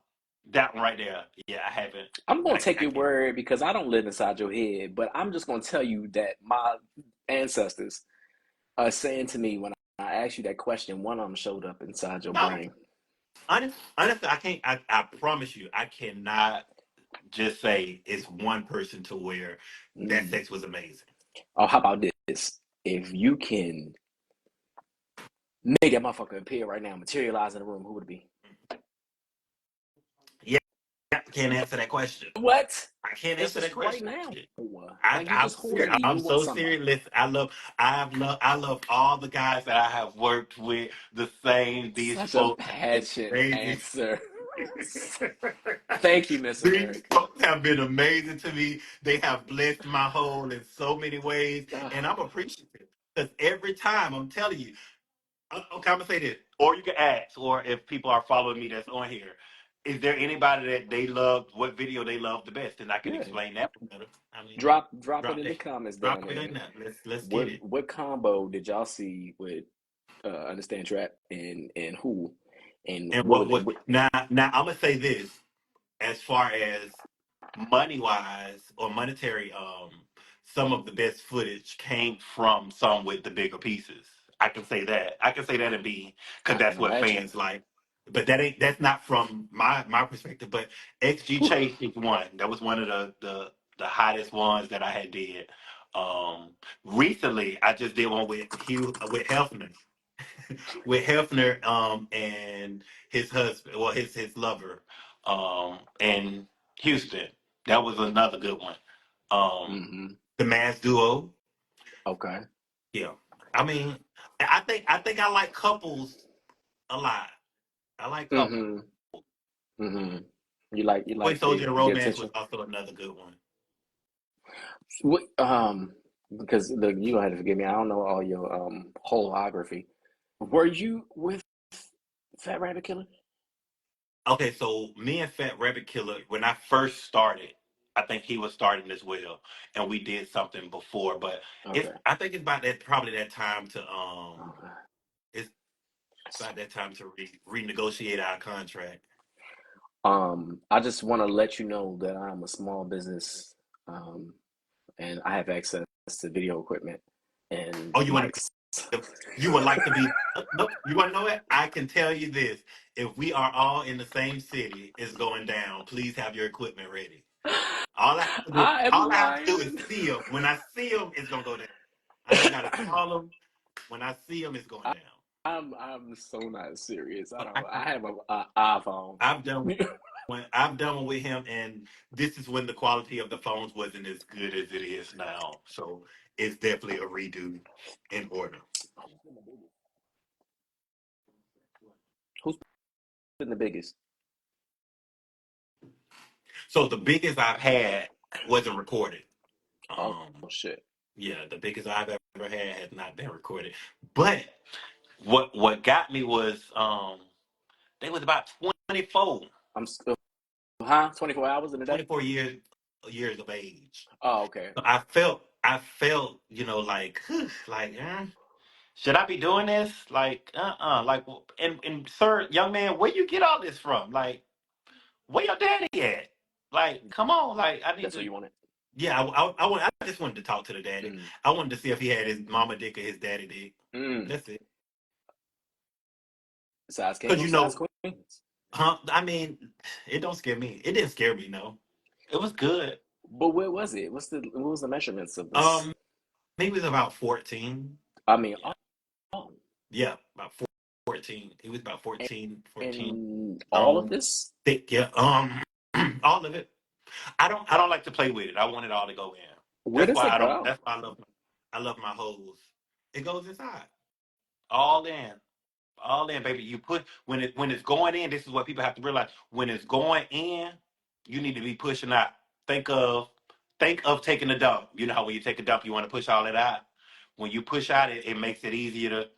Speaker 2: that one right there. Yeah, I haven't.
Speaker 3: I'm gonna take
Speaker 2: I
Speaker 3: your
Speaker 2: can't.
Speaker 3: word because I don't live inside your head, but I'm just gonna tell you that my ancestors are saying to me when I asked you that question, one of them showed up inside your
Speaker 2: No,
Speaker 3: brain.
Speaker 2: honestly, I can't. I promise you, I cannot just say it's one person to where that
Speaker 3: Mm.
Speaker 2: sex was amazing.
Speaker 3: Oh, how about this? If you can make that motherfucker appear right now, materialize in the room, who would it be?
Speaker 2: Yeah, I can't answer that question.
Speaker 3: What?
Speaker 2: I can't
Speaker 3: It's
Speaker 2: answer
Speaker 3: just
Speaker 2: that
Speaker 3: right
Speaker 2: question.
Speaker 3: now. Like you
Speaker 2: I'm
Speaker 3: just hold it
Speaker 2: serious.
Speaker 3: and you
Speaker 2: I'm
Speaker 3: want
Speaker 2: so
Speaker 3: somebody.
Speaker 2: serious. Listen, I love all the guys that I have worked with. The same. These
Speaker 3: Such a
Speaker 2: folks have been
Speaker 3: passionate
Speaker 2: amazing.
Speaker 3: answer. Thank you, Miss
Speaker 2: These
Speaker 3: America.
Speaker 2: folks have been amazing to me. They have blessed my whole in so many ways, and I'm appreciative because every time I'm telling you, okay, I'm gonna say this, or you can ask, or if people are following me that's on here, is there anybody that they loved? What video they loved the best, and I can
Speaker 3: Yeah.
Speaker 2: explain that better. I mean,
Speaker 3: Drop it
Speaker 2: drop
Speaker 3: in the
Speaker 2: that,
Speaker 3: comments
Speaker 2: drop
Speaker 3: down
Speaker 2: it in
Speaker 3: there.
Speaker 2: there. Let's get
Speaker 3: What
Speaker 2: it.
Speaker 3: what combo did y'all see with Understand Trap and who and
Speaker 2: And
Speaker 3: what would
Speaker 2: what
Speaker 3: what,
Speaker 2: now? I'm gonna say this as far as money wise or monetary, some of the best footage came from some with the bigger pieces. I can say that. I can say that and be because
Speaker 3: I can
Speaker 2: that's what
Speaker 3: imagine.
Speaker 2: fans like. But that's not from my perspective. But XG
Speaker 3: Whew.
Speaker 2: Chase is one. That was one of the hottest ones that I had did. Recently I just did one with Hefner with Hefner and his husband, well his lover, in Houston. That was another good one.
Speaker 3: Hmm.
Speaker 2: The Mass Duo.
Speaker 3: Okay.
Speaker 2: Yeah. I mean, I think I like couples a lot. I like couple.
Speaker 3: Mm-hmm. Mm-hmm.
Speaker 2: Um,
Speaker 3: You
Speaker 2: Toy
Speaker 3: like
Speaker 2: Soldier and
Speaker 3: the
Speaker 2: Romance was
Speaker 3: attention.
Speaker 2: also another good one.
Speaker 3: What, because look, you gonna have to forgive me. I don't know all your holography. Were you with Fat Rabbit Killer?
Speaker 2: Okay, so me and Fat Rabbit Killer, when I first started, I think he was starting as well, and we did something before. But it's
Speaker 3: Okay.
Speaker 2: I think it's about that probably that time to
Speaker 3: Okay.
Speaker 2: it's about that time to renegotiate our contract.
Speaker 3: I just want to let you know that I'm a small business, um, and I have access to video equipment and
Speaker 2: Oh, you want to
Speaker 3: mics.
Speaker 2: you would like to be nope. You want to know what? I can tell you this: if we are all in the same city, it's going down. Please have your equipment ready.
Speaker 3: I am
Speaker 2: All I have to do is
Speaker 3: lying.
Speaker 2: see them. When I see them, it's gonna go down. I ain't gotta call them. When I see them, it's going down.
Speaker 3: I'm so not serious. I
Speaker 2: But
Speaker 3: don't. I have a iPhone.
Speaker 2: I've done when I've done one with him, and this is when the quality of the phones wasn't as good as it is now. So it's definitely a redo in order.
Speaker 3: Who's been the biggest?
Speaker 2: So the biggest I've had wasn't recorded.
Speaker 3: Oh
Speaker 2: Um,
Speaker 3: shit.
Speaker 2: yeah, the biggest I've ever had has not been recorded. But what got me was they was about 24,
Speaker 3: I'm still, huh? 24 hours in a day?
Speaker 2: 24 years of age.
Speaker 3: Oh, okay.
Speaker 2: So I felt, like, like, should I be doing this? Like, like, and sir, young man, where you get all this from? Like, where your daddy at? Like, come on, like, I need
Speaker 3: That's what
Speaker 2: to.
Speaker 3: you wanted.
Speaker 2: Yeah, I just wanted to talk to the daddy.
Speaker 3: Mm.
Speaker 2: I wanted to see if he had his mama dick or his daddy dick.
Speaker 3: Mm.
Speaker 2: That's it.
Speaker 3: Size king
Speaker 2: Cause
Speaker 3: or size queen?
Speaker 2: huh? I mean, it don't scare me. It didn't scare me. No, it was good.
Speaker 3: But where was it? What was the measurements of this?
Speaker 2: Um, he was about 14.
Speaker 3: I mean,
Speaker 2: Yeah,
Speaker 3: oh,
Speaker 2: yeah, about 14. He was about 14, 14.
Speaker 3: and all of
Speaker 2: Um,
Speaker 3: this?
Speaker 2: thick. Yeah. All of it. I don't like to play with it. I want it all to go in.
Speaker 3: Where
Speaker 2: That's
Speaker 3: does
Speaker 2: why
Speaker 3: it
Speaker 2: I don't.
Speaker 3: go?
Speaker 2: That's why I love my hose. It goes inside. All in. All in, baby. You put when it's going in. This is what people have to realize. When it's going in, you need to be pushing out. Think of think of taking a dump. You know how when you take a dump, you want to push all that out. When you push out, it makes it easier to.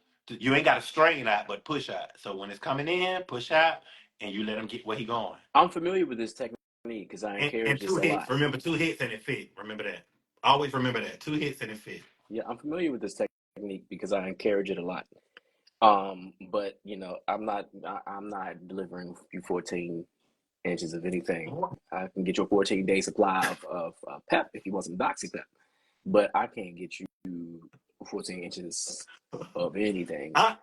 Speaker 2: You ain't got to strain out, but push out. So when it's coming in, push out, and you let him get where he going.
Speaker 3: I'm familiar with this technique because I
Speaker 2: And
Speaker 3: encourage
Speaker 2: two
Speaker 3: this a
Speaker 2: hits.
Speaker 3: lot.
Speaker 2: Remember, 2 hits and it fit. Remember that. Always remember that. 2 hits and it fit.
Speaker 3: Yeah, I'm familiar with this technique because I encourage it a lot. But I'm not delivering you 14 inches of anything. I can get you a 14-day supply of pep if you want some doxy pep, but I can't get you 14 inches of anything.
Speaker 2: I,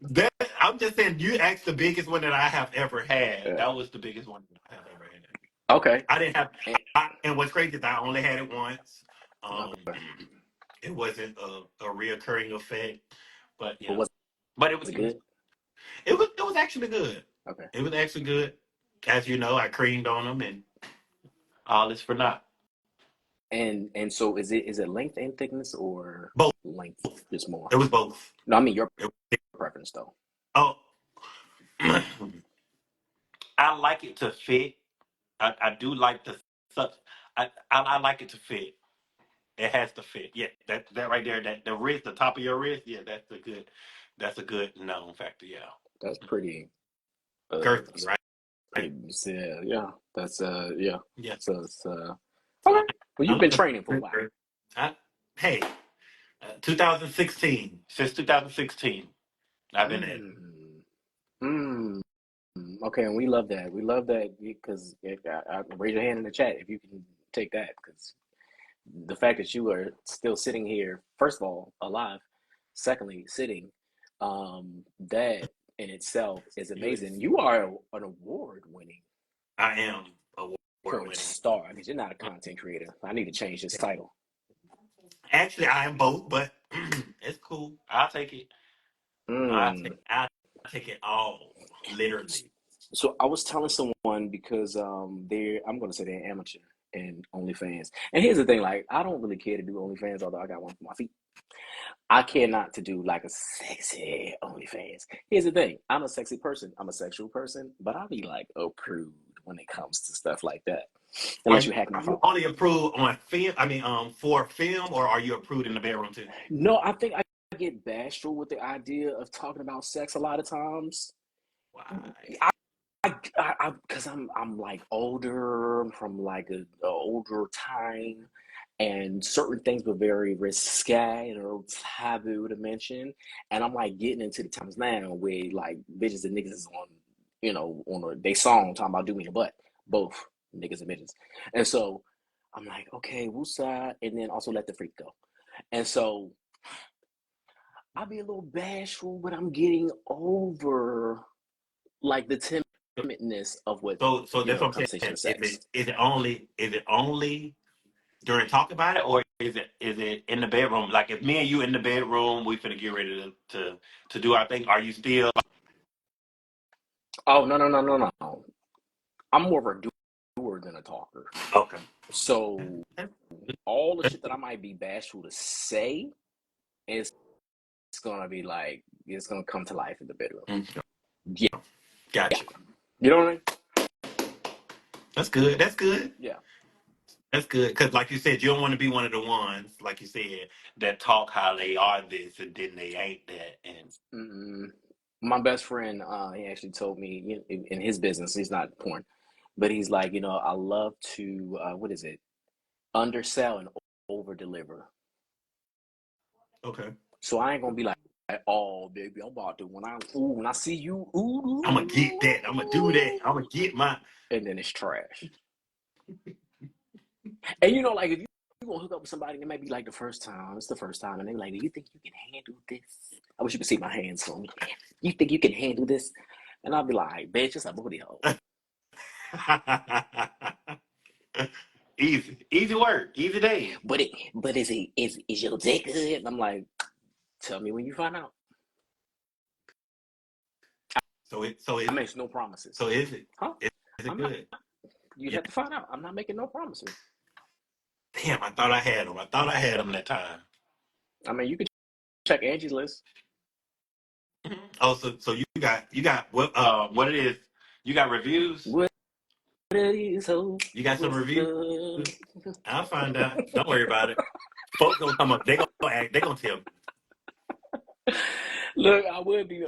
Speaker 2: that I'm just saying. You asked the biggest one that I have ever had.
Speaker 3: Uh,
Speaker 2: That was the biggest one I have ever had.
Speaker 3: okay.
Speaker 2: I didn't have.
Speaker 3: And,
Speaker 2: And what's crazy is I only had it once. Um,
Speaker 3: okay.
Speaker 2: it wasn't a reoccurring effect, but
Speaker 3: But
Speaker 2: yeah.
Speaker 3: was
Speaker 2: But it was
Speaker 3: it good?
Speaker 2: it was actually good.
Speaker 3: Okay.
Speaker 2: It was actually good. As you know, I creamed on them and all is for naught.
Speaker 3: And so is it length and thickness or
Speaker 2: Both.
Speaker 3: length just more?
Speaker 2: It was both.
Speaker 3: No, I mean your
Speaker 2: It,
Speaker 3: preference though.
Speaker 2: oh, I like it to fit. I do like the such. I like it to fit. It has to fit. Yeah, that right there. That the wrist, the top of your wrist. Yeah, that's a good. That's a good known factor. Yeah,
Speaker 3: That's pretty
Speaker 2: girthy,
Speaker 3: that's
Speaker 2: right?
Speaker 3: pretty yeah. That's yeah.
Speaker 2: Yeah.
Speaker 3: So it's
Speaker 2: So
Speaker 3: okay. Well,
Speaker 2: I
Speaker 3: you've
Speaker 2: love
Speaker 3: been training for a
Speaker 2: the
Speaker 3: while.
Speaker 2: I, hey, 2016. Since 2016, I've been at it.
Speaker 3: Mm. Mm. Okay, and we love that. We love that because raise your hand in the chat if you can take that because the fact that you are still sitting here, first of all, alive, secondly, sitting, that in itself is
Speaker 2: You is.
Speaker 3: amazing. You are an award-winning
Speaker 2: I am award
Speaker 3: porn
Speaker 2: winning.
Speaker 3: star because you're not a content creator. I need to change this title.
Speaker 2: Actually, I am both, but it's cool. I'll take it.
Speaker 3: Mm.
Speaker 2: I'll take it all, literally.
Speaker 3: So I was telling someone because I'm gonna say they're amateur in OnlyFans. And here's the thing, like I don't really care to do OnlyFans, although I got one for my feet. I care not to do like a sexy OnlyFans. Here's the thing: I'm a sexy person. I'm a sexual person, but I'll be like a prude when it comes to stuff like that.
Speaker 2: Are
Speaker 3: Unless
Speaker 2: you
Speaker 3: you hack my
Speaker 2: are you
Speaker 3: phone.
Speaker 2: only approved on film? I mean, for film, or are you approved in the bedroom too?
Speaker 3: No, I think I get bashful with the idea of talking about sex a lot of times.
Speaker 2: Why?
Speaker 3: Because I'm like older, I'm from like a older time, and certain things were very risque or taboo to mention, and I'm like getting into the times now where like bitches and niggas is on, on they song talking about do me a butt, both niggas and bitches, and so I'm like, okay, woosah, and then also let the freak go, and so I'll be a little bashful, but I'm getting over like the timidness of what
Speaker 2: So that's what I'm
Speaker 3: conversation
Speaker 2: saying.
Speaker 3: of sex.
Speaker 2: Is it only during talk about it, or is it in the bedroom? Like if me and you in the bedroom, we finna get ready to do our thing. Are you still
Speaker 3: Oh, no. I'm more of a doer than a talker.
Speaker 2: okay?
Speaker 3: So all the shit that I might be bashful to say is gonna be like it's gonna come to life in the bedroom.
Speaker 2: Mm,
Speaker 3: Yeah,
Speaker 2: gotcha.
Speaker 3: you know what I mean?
Speaker 2: That's good. That's good.
Speaker 3: Yeah.
Speaker 2: That's good. Because like you said, you don't want to be one of the ones, like you said, that talk how they are this and then they ain't that. And
Speaker 3: Mm-mm. My best friend, he actually told me in his business, he's not porn, but he's like, I love to what is it? Undersell and over deliver.
Speaker 2: okay,
Speaker 3: So I ain't gonna be like, oh baby, I'm about to when I see you,
Speaker 2: I'm gonna get that. I'm gonna do that.
Speaker 3: ooh,
Speaker 2: I'm gonna get my.
Speaker 3: and then it's trash. And like if you gonna hook up with somebody, it might be like the first time. It's the first time, and they're like, "Do you think you can handle this?" I wish you could see my hands on me. You think you can handle this? And I'll be like, "Bitch, it's a booty hole."
Speaker 2: Easy work, easy day.
Speaker 3: But is your dick good? And I'm like, tell me when you find out.
Speaker 2: So it so
Speaker 3: I
Speaker 2: is
Speaker 3: make no promises.
Speaker 2: so is it
Speaker 3: Huh?
Speaker 2: is it
Speaker 3: I'm not.
Speaker 2: good?
Speaker 3: You
Speaker 2: Yeah.
Speaker 3: have to find out. I'm not making no promises.
Speaker 2: Damn, I thought I had him. I thought I had him that time.
Speaker 3: I mean, you could check Angie's list.
Speaker 2: Mhm. Oh, so you got what it is? You got reviews?
Speaker 3: What are these hoes?
Speaker 2: You got some
Speaker 3: What's
Speaker 2: reviews?
Speaker 3: good?
Speaker 2: I'll find out. Don't worry about it. Folks gonna come up. They gonna act. They gonna tell me.
Speaker 3: Look, I would be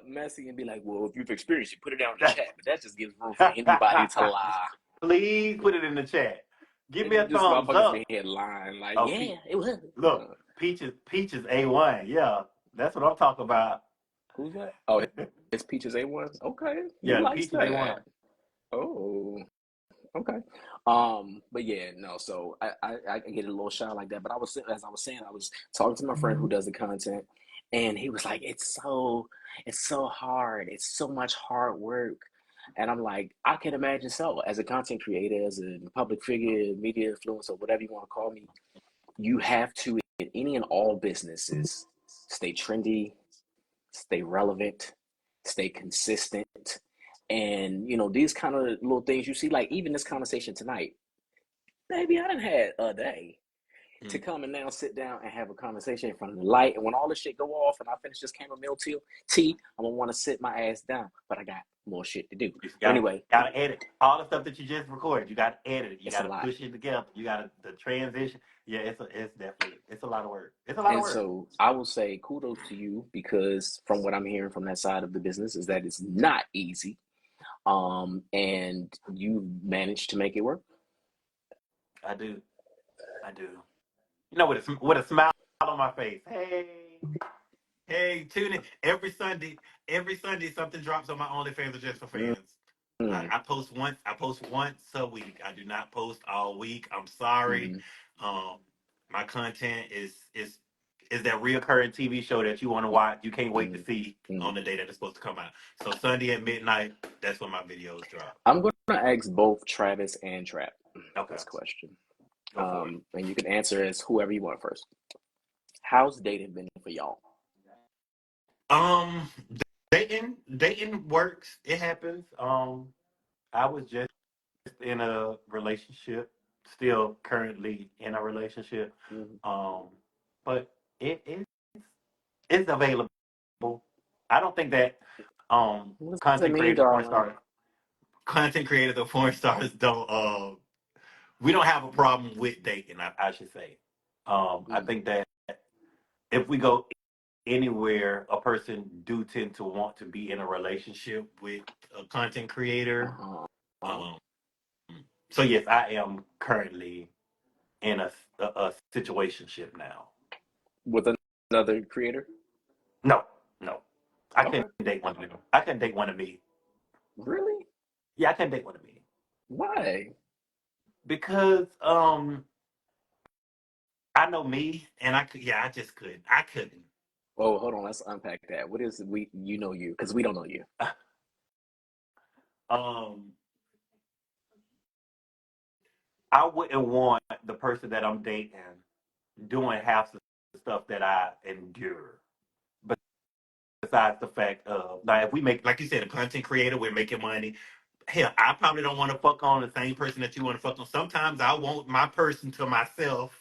Speaker 3: messy and be like, well, if you've experienced it, put it down in the chat. But that just gives room for anybody to lie.
Speaker 2: Please put it in the chat. Give me a
Speaker 3: And just
Speaker 2: thumbs
Speaker 3: motherfuckers
Speaker 2: up.
Speaker 3: be here lying, like,
Speaker 2: Oh,
Speaker 3: yeah, it was.
Speaker 2: look, peaches A1. Yeah, that's what I'm talking about.
Speaker 3: Who's that? Oh, it's Peaches A1. Okay, who
Speaker 2: Yeah,
Speaker 3: likes
Speaker 2: peaches A1.
Speaker 3: that? Oh, okay. But yeah, no. So I get a little shy like that. But as I was saying, I was talking to my friend who does the content, and he was like, it's so hard. It's so much hard work. And I'm like, I can imagine so. As a content creator, as a public figure, media influencer, whatever you want to call me, you have to, in any and all businesses, stay trendy, stay relevant, stay consistent. And, these kind of little things you see, like even this conversation tonight, maybe I done had a day to
Speaker 2: Mm.
Speaker 3: come and now sit down and have a conversation in front of the light. And when all this shit go off and I finish this chamomile tea, I'm gonna want to sit my ass down. But I got more shit to do.
Speaker 2: You just
Speaker 3: But
Speaker 2: gotta
Speaker 3: anyway,
Speaker 2: gotta edit all the stuff that you just recorded. You gotta edit it. You
Speaker 3: it's a
Speaker 2: gotta
Speaker 3: lot.
Speaker 2: push it together. You gotta the transition. Yeah, it's definitely it's a lot of work. It's a lot of
Speaker 3: And
Speaker 2: work.
Speaker 3: so I will say kudos to you because from what I'm hearing from that side of the business is that it's not easy. And you managed to make it work.
Speaker 2: I do. I do. You know, with a smile on my face. Hey, tune in every Sunday. Every Sunday, something drops on my OnlyFans or just for fans.
Speaker 3: Mm-hmm.
Speaker 2: I post once. I post once a week. I do not post all week. I'm sorry.
Speaker 3: Mm-hmm.
Speaker 2: Um, my content is that reoccurring TV show that you want to watch. You can't wait to see
Speaker 3: Mm-hmm.
Speaker 2: on the day that it's supposed to come out. So Sunday at midnight, that's when my videos drop.
Speaker 3: I'm going to ask both Travis and Trap
Speaker 2: Okay,
Speaker 3: this question.
Speaker 2: go for it.
Speaker 3: And you can answer as whoever you want first. How's dating been for y'all?
Speaker 2: Um, dating works. It happens. I was just in a relationship, still currently in a relationship.
Speaker 3: Mm-hmm.
Speaker 2: Um, but it's available. I don't think that
Speaker 3: What does it
Speaker 2: content
Speaker 3: mean,
Speaker 2: creators, porn
Speaker 3: darling?
Speaker 2: stars, content creators or porn stars don't. We don't have a problem with dating. I should say. I think that if we go anywhere, a person do tend to want to be in a relationship with a content creator.
Speaker 3: Uh-huh. Uh-huh.
Speaker 2: Um, so yes, I am currently in a situationship now.
Speaker 3: With another creator?
Speaker 2: No, no, I
Speaker 3: Okay.
Speaker 2: couldn't date one of them. I couldn't date one of me.
Speaker 3: Really?
Speaker 2: Yeah, I couldn't date one of me
Speaker 3: Why?
Speaker 2: because I know me, and I could. Yeah, I just couldn't. I couldn't.
Speaker 3: Oh, hold on. Let's unpack that. What is you know you? Because we don't know you.
Speaker 2: Um, I wouldn't want the person that I'm dating doing half the stuff that I endure. But besides the fact of now, if we make, like you said, a content creator, we're making money. Hell, I probably don't want to fuck on the same person that you want to fuck on. Sometimes I want my person to myself.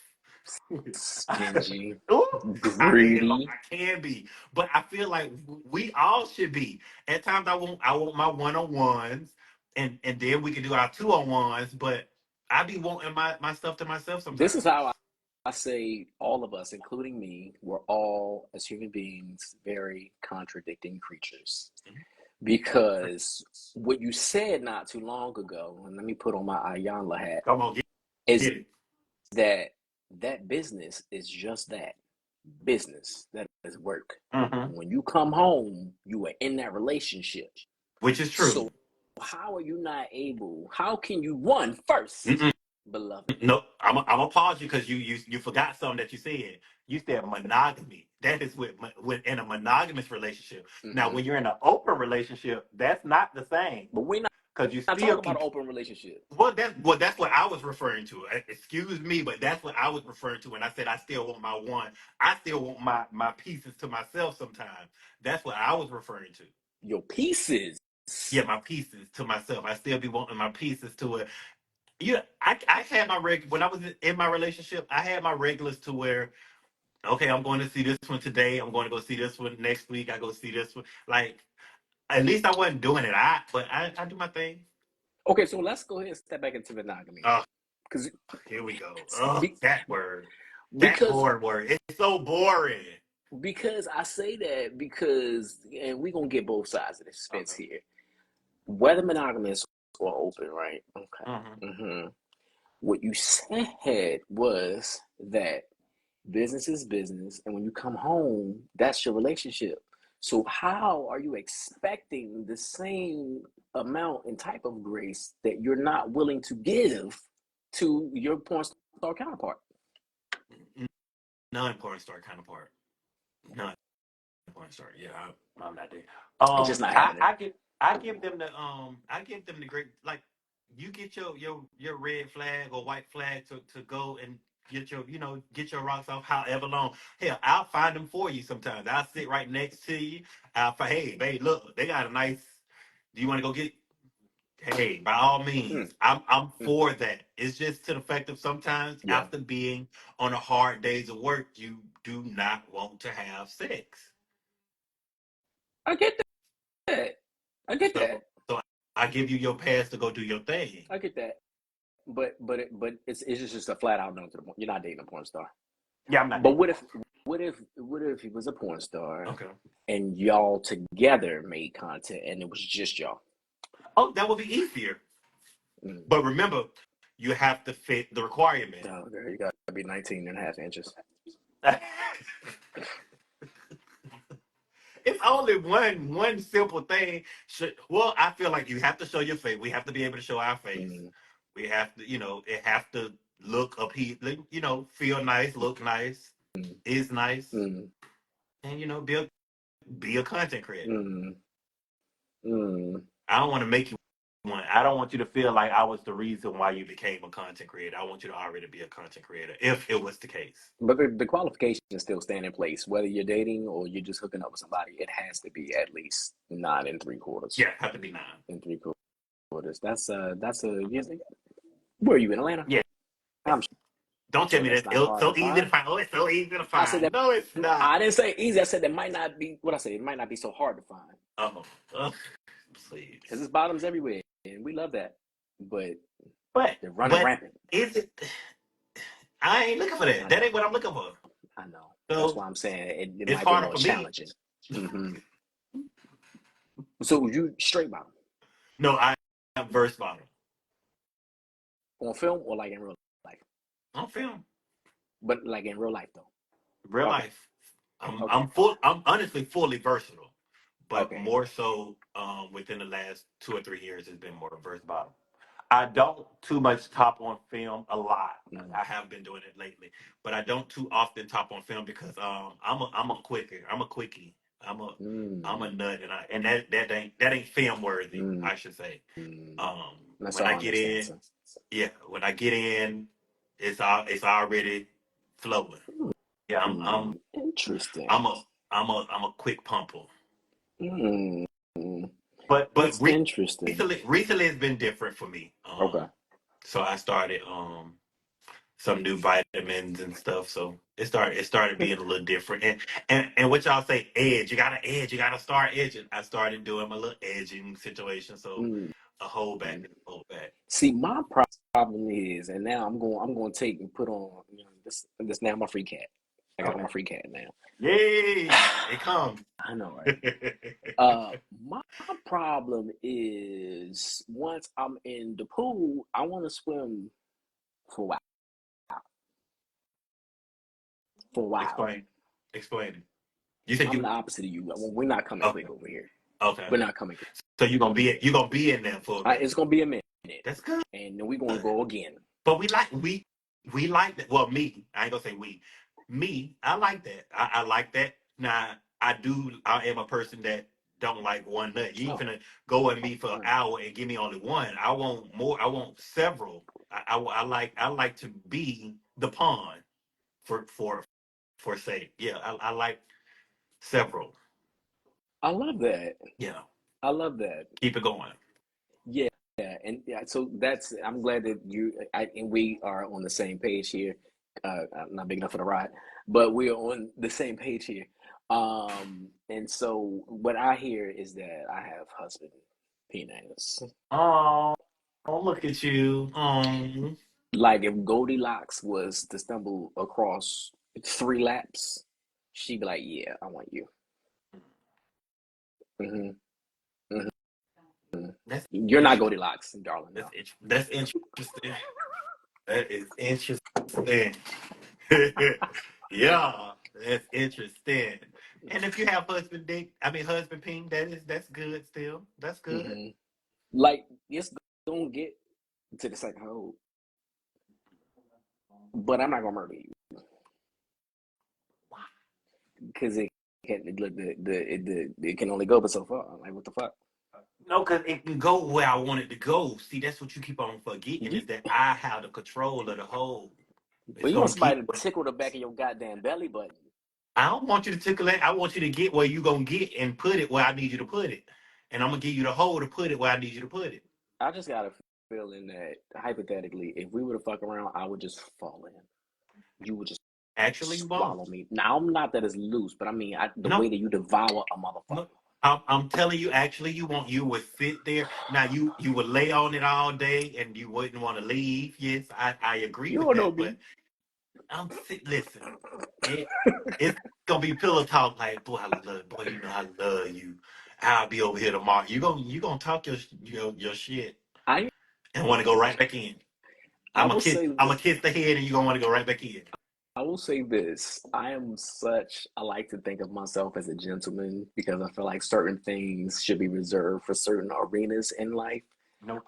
Speaker 3: Stingy,
Speaker 2: Ooh, hell,
Speaker 3: greedy.
Speaker 2: I can be, but I feel like we all should be. At times, I want my one on ones, and then we can do our two on ones. But I be wanting my stuff to myself
Speaker 3: This is
Speaker 2: sometimes.
Speaker 3: how I say all of us, including me, we're all, as human beings, very contradicting creatures. Because what you said not too long ago, and let me put on my Ayanla hat,
Speaker 2: Come on,
Speaker 3: is
Speaker 2: get it.
Speaker 3: that that business is just that business. That is work.
Speaker 2: Mm-hmm.
Speaker 3: And when you come home, you are in that relationship.
Speaker 2: Which is true.
Speaker 3: So how are you not able? How can you one first,
Speaker 2: Mm-mm.
Speaker 3: beloved?
Speaker 2: No, I'm gonna pause you because you forgot something that you said. You said monogamy. That is with in a monogamous relationship. Now,
Speaker 3: Mm-hmm.
Speaker 2: when you're in an open relationship, that's not the same
Speaker 3: But we're
Speaker 2: because you
Speaker 3: not
Speaker 2: still
Speaker 3: talking about
Speaker 2: keep.
Speaker 3: an open relationship.
Speaker 2: Well, that's what I was referring to. Excuse me, but that's what I was referring to when I said I still want my one. I still want my pieces to myself. Sometimes that's what I was referring to.
Speaker 3: Your pieces.
Speaker 2: Yeah, my pieces to myself. I still be wanting my pieces to it. Yeah, I had my when I was in my relationship. I had my regulars to where okay, I'm going to see this one today. I'm going to go see this one next week. I go see this one. Like at least I wasn't doing it. But I do my thing.
Speaker 3: Okay, so let's go ahead and step back into monogamy.
Speaker 2: Oh,
Speaker 3: Because
Speaker 2: here we go. Oh, that word, that
Speaker 3: because
Speaker 2: boring word. It's so boring.
Speaker 3: because I say that because and we're gonna get both sides of this fence
Speaker 2: Okay.
Speaker 3: here. Whether monogamous or open, right? Okay.
Speaker 2: Mm-hmm.
Speaker 3: Mm-hmm. What you said was that business is business, and when you come home, that's your relationship. So how are you expecting the same amount and type of grace that you're not willing to give to your porn star counterpart?
Speaker 2: Non porn star kind of part. Non porn star. Yeah, I'm not there.
Speaker 3: It's just not happening.
Speaker 2: I give them the great like you get your red flag or white flag to go and get get your rocks off however long. Hell, I'll find them for you sometimes. I'll sit right next to you. I'll find, hey, babe, look, they got a nice. Do you want to go get? Hey, by all
Speaker 3: Mm,
Speaker 2: means, I'm
Speaker 3: mm.
Speaker 2: for that. It's just to the fact of sometimes
Speaker 3: Yeah,
Speaker 2: after being on a hard days of work, you do not want to have sex.
Speaker 3: I get that. I get that.
Speaker 2: So I give you your pass to go do your thing.
Speaker 3: I get that. But it's just a flat out no to the point. You're not dating a porn star.
Speaker 2: Yeah, I'm not
Speaker 3: But
Speaker 2: dating.
Speaker 3: what if he was a porn star
Speaker 2: Okay.
Speaker 3: and y'all together made content and it was just y'all?
Speaker 2: Oh, that would be easier.
Speaker 3: Mm.
Speaker 2: But remember, you have to fit the requirement.
Speaker 3: Oh, girl, you got to be 19 and a half inches.
Speaker 2: It's only one simple thing. Well, I feel like you have to show your face. We have to be able to show our face.
Speaker 3: Mm,
Speaker 2: We have to, it have to look appealing, feel nice, look nice,
Speaker 3: mm,
Speaker 2: is nice,
Speaker 3: mm,
Speaker 2: and be a content creator.
Speaker 3: mm, mm.
Speaker 2: I don't want to make you one. I don't want you to feel like I was the reason why you became a content creator. I want you to already be a content creator if it was the case.
Speaker 3: But the qualifications still stand in place. Whether you're dating or you're just hooking up with somebody, it has to be at least 9 3/4.
Speaker 2: Yeah, have to be 9.
Speaker 3: And 3/4. That's a. Where are you in Atlanta?
Speaker 2: Yes.
Speaker 3: I'm
Speaker 2: Don't tell
Speaker 3: So
Speaker 2: me
Speaker 3: that's
Speaker 2: that
Speaker 3: not
Speaker 2: it's
Speaker 3: hard to
Speaker 2: so easy to
Speaker 3: find.
Speaker 2: find. Oh, it's so easy to
Speaker 3: I said
Speaker 2: find.
Speaker 3: that.
Speaker 2: No, it's not.
Speaker 3: I didn't say easy. I said that might not be what I said. It might not be so hard to find
Speaker 2: Oh, oh,
Speaker 3: because
Speaker 2: please.
Speaker 3: it's bottoms everywhere, and we love that. But they're running
Speaker 2: But
Speaker 3: rampant.
Speaker 2: is it? I ain't looking for that.
Speaker 3: I
Speaker 2: That
Speaker 3: know.
Speaker 2: ain't what I'm looking for.
Speaker 3: I know. That's
Speaker 2: So
Speaker 3: why I'm saying it
Speaker 2: it's
Speaker 3: might be
Speaker 2: harder
Speaker 3: more
Speaker 2: for me.
Speaker 3: challenging. So you straight bottom
Speaker 2: No, I have verse bottom
Speaker 3: on film or like in real life?
Speaker 2: on film.
Speaker 3: But like in real life though.
Speaker 2: Real
Speaker 3: Okay.
Speaker 2: life. I'm
Speaker 3: Okay.
Speaker 2: I'm full. I'm honestly fully versatile, but
Speaker 3: Okay.
Speaker 2: more so within the last 2 or 3 years, it's been more verse bottom. I don't too much top on film a lot.
Speaker 3: Mm.
Speaker 2: I have been doing it lately, but I don't too often top on film because I'm a quicker. I'm a quickie. I'm a
Speaker 3: Mm.
Speaker 2: nut, and that ain't film worthy.
Speaker 3: Mm.
Speaker 2: I should say.
Speaker 3: Mm.
Speaker 2: Um,
Speaker 3: That's
Speaker 2: when I
Speaker 3: all I
Speaker 2: get
Speaker 3: understand,
Speaker 2: in,
Speaker 3: sir.
Speaker 2: yeah, when I get in, it's already flowing. Yeah,
Speaker 3: Interesting.
Speaker 2: I'm a I'm a quick pumper.
Speaker 3: Mm.
Speaker 2: But
Speaker 3: That's interesting.
Speaker 2: recently it's been different for me.
Speaker 3: Okay.
Speaker 2: So I started some new vitamins and stuff. So it started being a little different. And what y'all say, edge, you gotta edge, you gotta start edging. I started doing my little edging situation. So
Speaker 3: Mm.
Speaker 2: a hold back, a hold back.
Speaker 3: See, my problem is, and now I'm going to take and put on this now my free cat. I got on
Speaker 2: Okay.
Speaker 3: my free cat now.
Speaker 2: Yay! It comes.
Speaker 3: I know, right? My problem is once I'm in the pool, I want to swim for a while. For a while.
Speaker 2: Explain. Explain it. You said
Speaker 3: I'm
Speaker 2: you
Speaker 3: the opposite of you. We're not coming
Speaker 2: okay.
Speaker 3: quick over here.
Speaker 2: Okay.
Speaker 3: We're not coming quick.
Speaker 2: So you're gonna be in there for a
Speaker 3: It's
Speaker 2: minute.
Speaker 3: gonna be a minute,
Speaker 2: That's good.
Speaker 3: and then we're gonna go again.
Speaker 2: But we like that. Well, me, I ain't gonna say we. Me, I like that. I like that. Now I am a person that don't like one nut. You ain't
Speaker 3: Oh,
Speaker 2: finna go with me for an
Speaker 3: right.
Speaker 2: hour and give me only one. I want more. I want several. I like to be the pawn for sake. Yeah, I like several.
Speaker 3: I love that.
Speaker 2: Yeah,
Speaker 3: I love that.
Speaker 2: keep it going.
Speaker 3: Yeah, and yeah, so that's. I'm glad that and we are on the same page here. I'm not big enough for the ride, but we're on the same page here. And so what I hear is that I have husband penis.
Speaker 2: Oh, look at you. Oh,
Speaker 3: Like if Goldilocks was to stumble across 3 laps, she'd be like, "Yeah, I want you." hmm hmm
Speaker 2: that's
Speaker 3: You're not
Speaker 2: interesting.
Speaker 3: Goldilocks, darling. No.
Speaker 2: That's interesting. That is interesting. Yeah, that's interesting. And if you have husband ping, that's good still. That's good.
Speaker 3: hmm Like it's gonna get to the second hole, but I'm not gonna murder you because it can only go but so far. Like what the fuck?
Speaker 2: No, because it can go where I want it to go. See, that's what you keep on forgetting
Speaker 3: You,
Speaker 2: is that I have the control of the whole.
Speaker 3: but
Speaker 2: It's
Speaker 3: you want
Speaker 2: gonna
Speaker 3: somebody
Speaker 2: get
Speaker 3: to
Speaker 2: where
Speaker 3: tickle the back of your goddamn belly button.
Speaker 2: I don't want you to tickle it. I want you to get where you gonna get and put it where I need you to put it. And I'm gonna give you the hole to put it where I need you to put it.
Speaker 3: I just got a feeling that hypothetically, if we were to fuck around, I would just fall in. You would just
Speaker 2: Actually, you won't.
Speaker 3: swallow me. Now I'm not that it's loose, but I mean the way
Speaker 2: No,
Speaker 3: that you devour a
Speaker 2: no.
Speaker 3: motherfucker.
Speaker 2: I'm telling you, actually, you won't. You would sit there. Now, you would lay on it all day, and you wouldn't want to leave. Yes, I agree
Speaker 3: You
Speaker 2: with
Speaker 3: don't know
Speaker 2: that. But
Speaker 3: me.
Speaker 2: listen, it it's gonna be pillow talk. Like, boy, you know I love you. I'll be over here tomorrow. You gonna talk your shit
Speaker 3: I
Speaker 2: and want to go right back in.
Speaker 3: I
Speaker 2: I'm a
Speaker 3: will
Speaker 2: kiss.
Speaker 3: say
Speaker 2: I'm a
Speaker 3: this.
Speaker 2: kiss the head, and you gonna want to go right back in.
Speaker 3: I will say this. I like to think of myself as a gentleman because I feel like certain things should be reserved for certain arenas in life.
Speaker 2: Nope.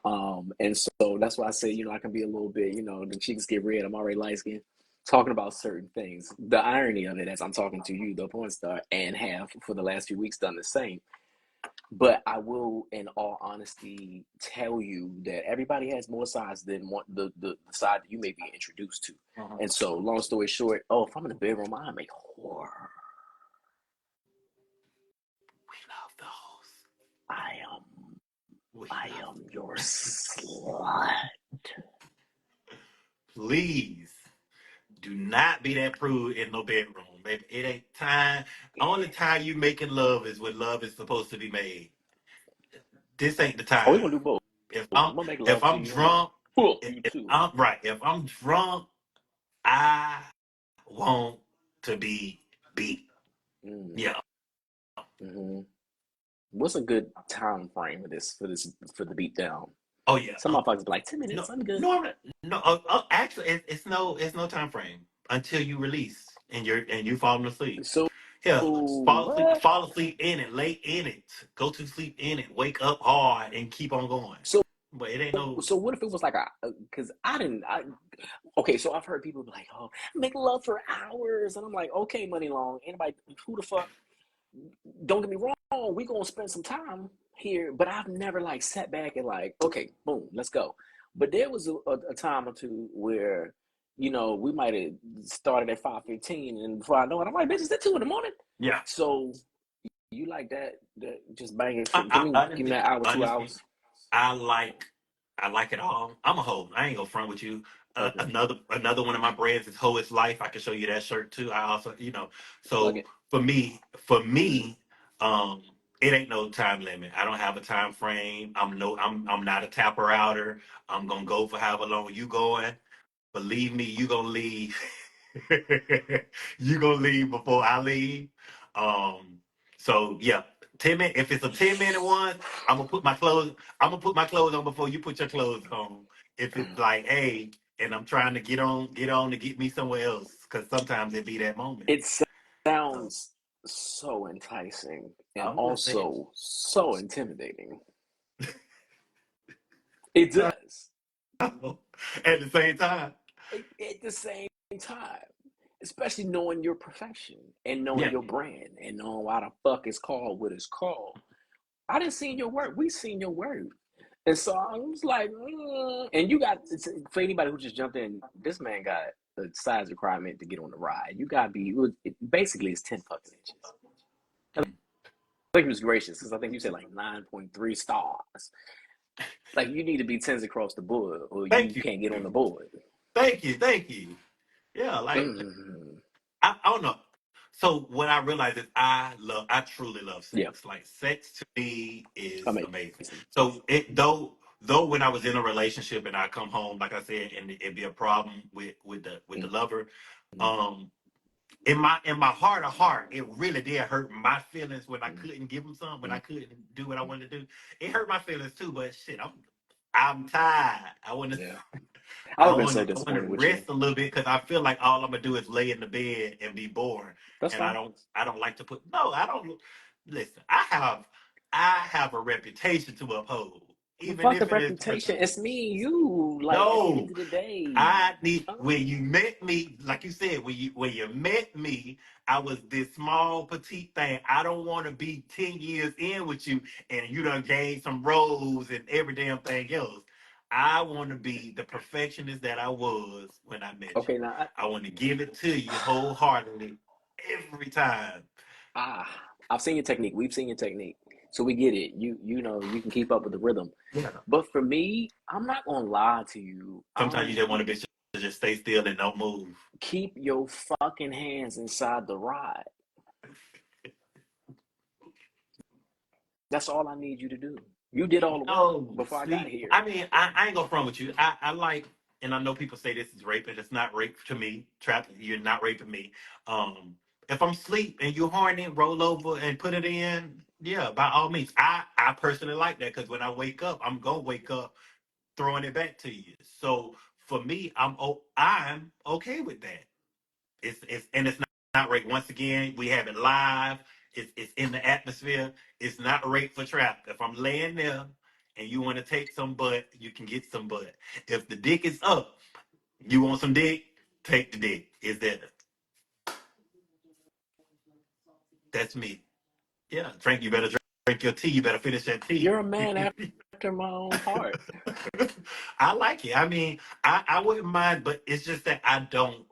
Speaker 3: And so that's why I say, I can be a little bit, the cheeks get red. I'm already light skinned. Talking about certain things. The irony of it as I'm talking to you, the porn star, and have for the last few weeks done the same. But I will, in all honesty, tell you that everybody has more sides than the side that you may be introduced to.
Speaker 2: Uh-huh.
Speaker 3: And so, long story short, if I'm in the bedroom, I'm a whore.
Speaker 2: We love those.
Speaker 3: I am,
Speaker 2: We
Speaker 3: I
Speaker 2: love.
Speaker 3: am your slut.
Speaker 2: Please. Do not be that prude in no bedroom, baby. It ain't time. Only time you making love is when love is supposed to be made. This ain't the
Speaker 3: Oh, we're
Speaker 2: time.
Speaker 3: gonna do both.
Speaker 2: If
Speaker 3: I'm
Speaker 2: I'm
Speaker 3: gonna make
Speaker 2: if
Speaker 3: love to
Speaker 2: I'm
Speaker 3: you. I'm gonna
Speaker 2: drunk,
Speaker 3: fuck you
Speaker 2: if
Speaker 3: too.
Speaker 2: I'm right, if I'm drunk, I want to be beat.
Speaker 3: Mm,
Speaker 2: Yeah.
Speaker 3: hmm What's a good time frame for the beat down?
Speaker 2: Oh yeah.
Speaker 3: Some motherfuckers be like
Speaker 2: No,
Speaker 3: 10 minutes. I'm good.
Speaker 2: no, no. Actually, it's no time frame until you release and you falling asleep.
Speaker 3: So
Speaker 2: Yeah,
Speaker 3: what?
Speaker 2: fall asleep in it, lay in it, go to sleep in it, wake up hard, and keep on going.
Speaker 3: So
Speaker 2: But it ain't no.
Speaker 3: so what if it was like because I didn't I okay, so I've heard people be like, oh, make love for hours, and I'm like, okay, money long. Anybody who the fuck? Don't get me wrong, we gonna spend some time here, but I've never like sat back and like, okay, boom, let's go. But there was a time or two where, we might have started at 5:15, and before I know it, I'm like, bitch, it's at 2 in the morning.
Speaker 2: Yeah,
Speaker 3: So you like that just banging
Speaker 2: I,
Speaker 3: shit? Give
Speaker 2: I
Speaker 3: me give me
Speaker 2: honestly,
Speaker 3: that hour, two
Speaker 2: honestly,
Speaker 3: hours.
Speaker 2: I like I like it all. I'm a hoe. I ain't gonna front with you.
Speaker 3: Okay,
Speaker 2: Another one of my brands is Hoe is Life. I can show you that shirt too. I also,
Speaker 3: plug
Speaker 2: so
Speaker 3: it.
Speaker 2: for me, um, it ain't no time limit. I don't have a time frame. I'm not a tapper outer. I'm gonna go for however long you going. Believe me, you gonna leave. You gonna leave before I leave. Um, so yeah, 10 minute. If it's a 10 minute one, I'm gonna put my clothes. I'm gonna put my clothes on before you put your clothes on. If it's like, hey, and I'm trying to get on to get me somewhere else, because sometimes it be that moment.
Speaker 3: It
Speaker 2: So
Speaker 3: sounds so enticing and
Speaker 2: I'm just saying.
Speaker 3: also so intimidating. It does.
Speaker 2: At the same time,
Speaker 3: At the same time, especially knowing your profession and knowing
Speaker 2: yeah.
Speaker 3: your brand and knowing why the fuck it's called what it's called. I didn't see your work. We seen your work. And so I was like, and you got, for anybody who just jumped in, this man got a size requirement to get on the ride. You got to be, basically it's 10 fucking inches. I think he was gracious because I think you said like 9.3 stars. Like you need to be 10s across the board or
Speaker 2: Thank
Speaker 3: you
Speaker 2: you,
Speaker 3: can't get on the board.
Speaker 2: thank you. Yeah, like
Speaker 3: Mm,
Speaker 2: I don't know. So what I realize is I truly love
Speaker 3: yeah,
Speaker 2: sex. Like sex to me is
Speaker 3: amazing.
Speaker 2: amazing. So it though when I was in a relationship and I come home, like I said, and it'd be a problem with the
Speaker 3: Mm,
Speaker 2: lover, um, in my heart of heart, it really did hurt my feelings when I
Speaker 3: mm,
Speaker 2: couldn't give him some, when I
Speaker 3: mm,
Speaker 2: couldn't do what I wanted to do. It hurt my feelings too, but shit, I'm tired. I want to
Speaker 3: yeah. I would
Speaker 2: I
Speaker 3: have been
Speaker 2: want
Speaker 3: so
Speaker 2: to I want to
Speaker 3: disappointed with you.
Speaker 2: rest a little bit because I feel like all I'm gonna do is lay in the bed and be bored,
Speaker 3: That's
Speaker 2: and
Speaker 3: fine.
Speaker 2: I don't like to put no I don't listen. I have a reputation to uphold,
Speaker 3: But
Speaker 2: even
Speaker 3: fuck the
Speaker 2: if it is
Speaker 3: reputation. It's me and you. Like at the end
Speaker 2: no.
Speaker 3: of the day.
Speaker 2: I need when you
Speaker 3: Um,
Speaker 2: met me, like you said, when you met me, I was this small petite thing. I don't want to be 10 years in with you, and you done gained some roles and every damn thing else. I want to be the perfectionist that I was when I met you.
Speaker 3: okay, now
Speaker 2: I want to give it to you wholeheartedly every time.
Speaker 3: ah, I've seen your technique. We've seen your technique. So we get it. You can keep up with the rhythm.
Speaker 2: Yeah.
Speaker 3: But for me, I'm not gonna lie to you.
Speaker 2: Sometimes you just want to be just stay still and don't move.
Speaker 3: Keep your fucking hands inside the ride. That's all I need you to do. You did all the work
Speaker 2: No,
Speaker 3: before I got
Speaker 2: see,
Speaker 3: here.
Speaker 2: I mean, I ain't gonna front with you. I like, and I know people say this is rape, and it's not rape to me. Trap, you're not raping me. If I'm asleep and you horny, roll over and put it in. Yeah, by all means. I personally like that because when I wake up, I'm gonna wake up throwing it back to you. So for me, I'm okay with that. It's not rape. Once again, we have it live. It's in the atmosphere. It's not rape for trap. If I'm laying there and you want to take some butt, you can get some butt. If the dick is up, you want some dick, take the dick. Is that that's me? Yeah, Frank, you better drink your tea. You better finish that tea.
Speaker 3: You're a man after my own heart.
Speaker 2: I like it. I mean, I wouldn't mind, but it's just that I don't.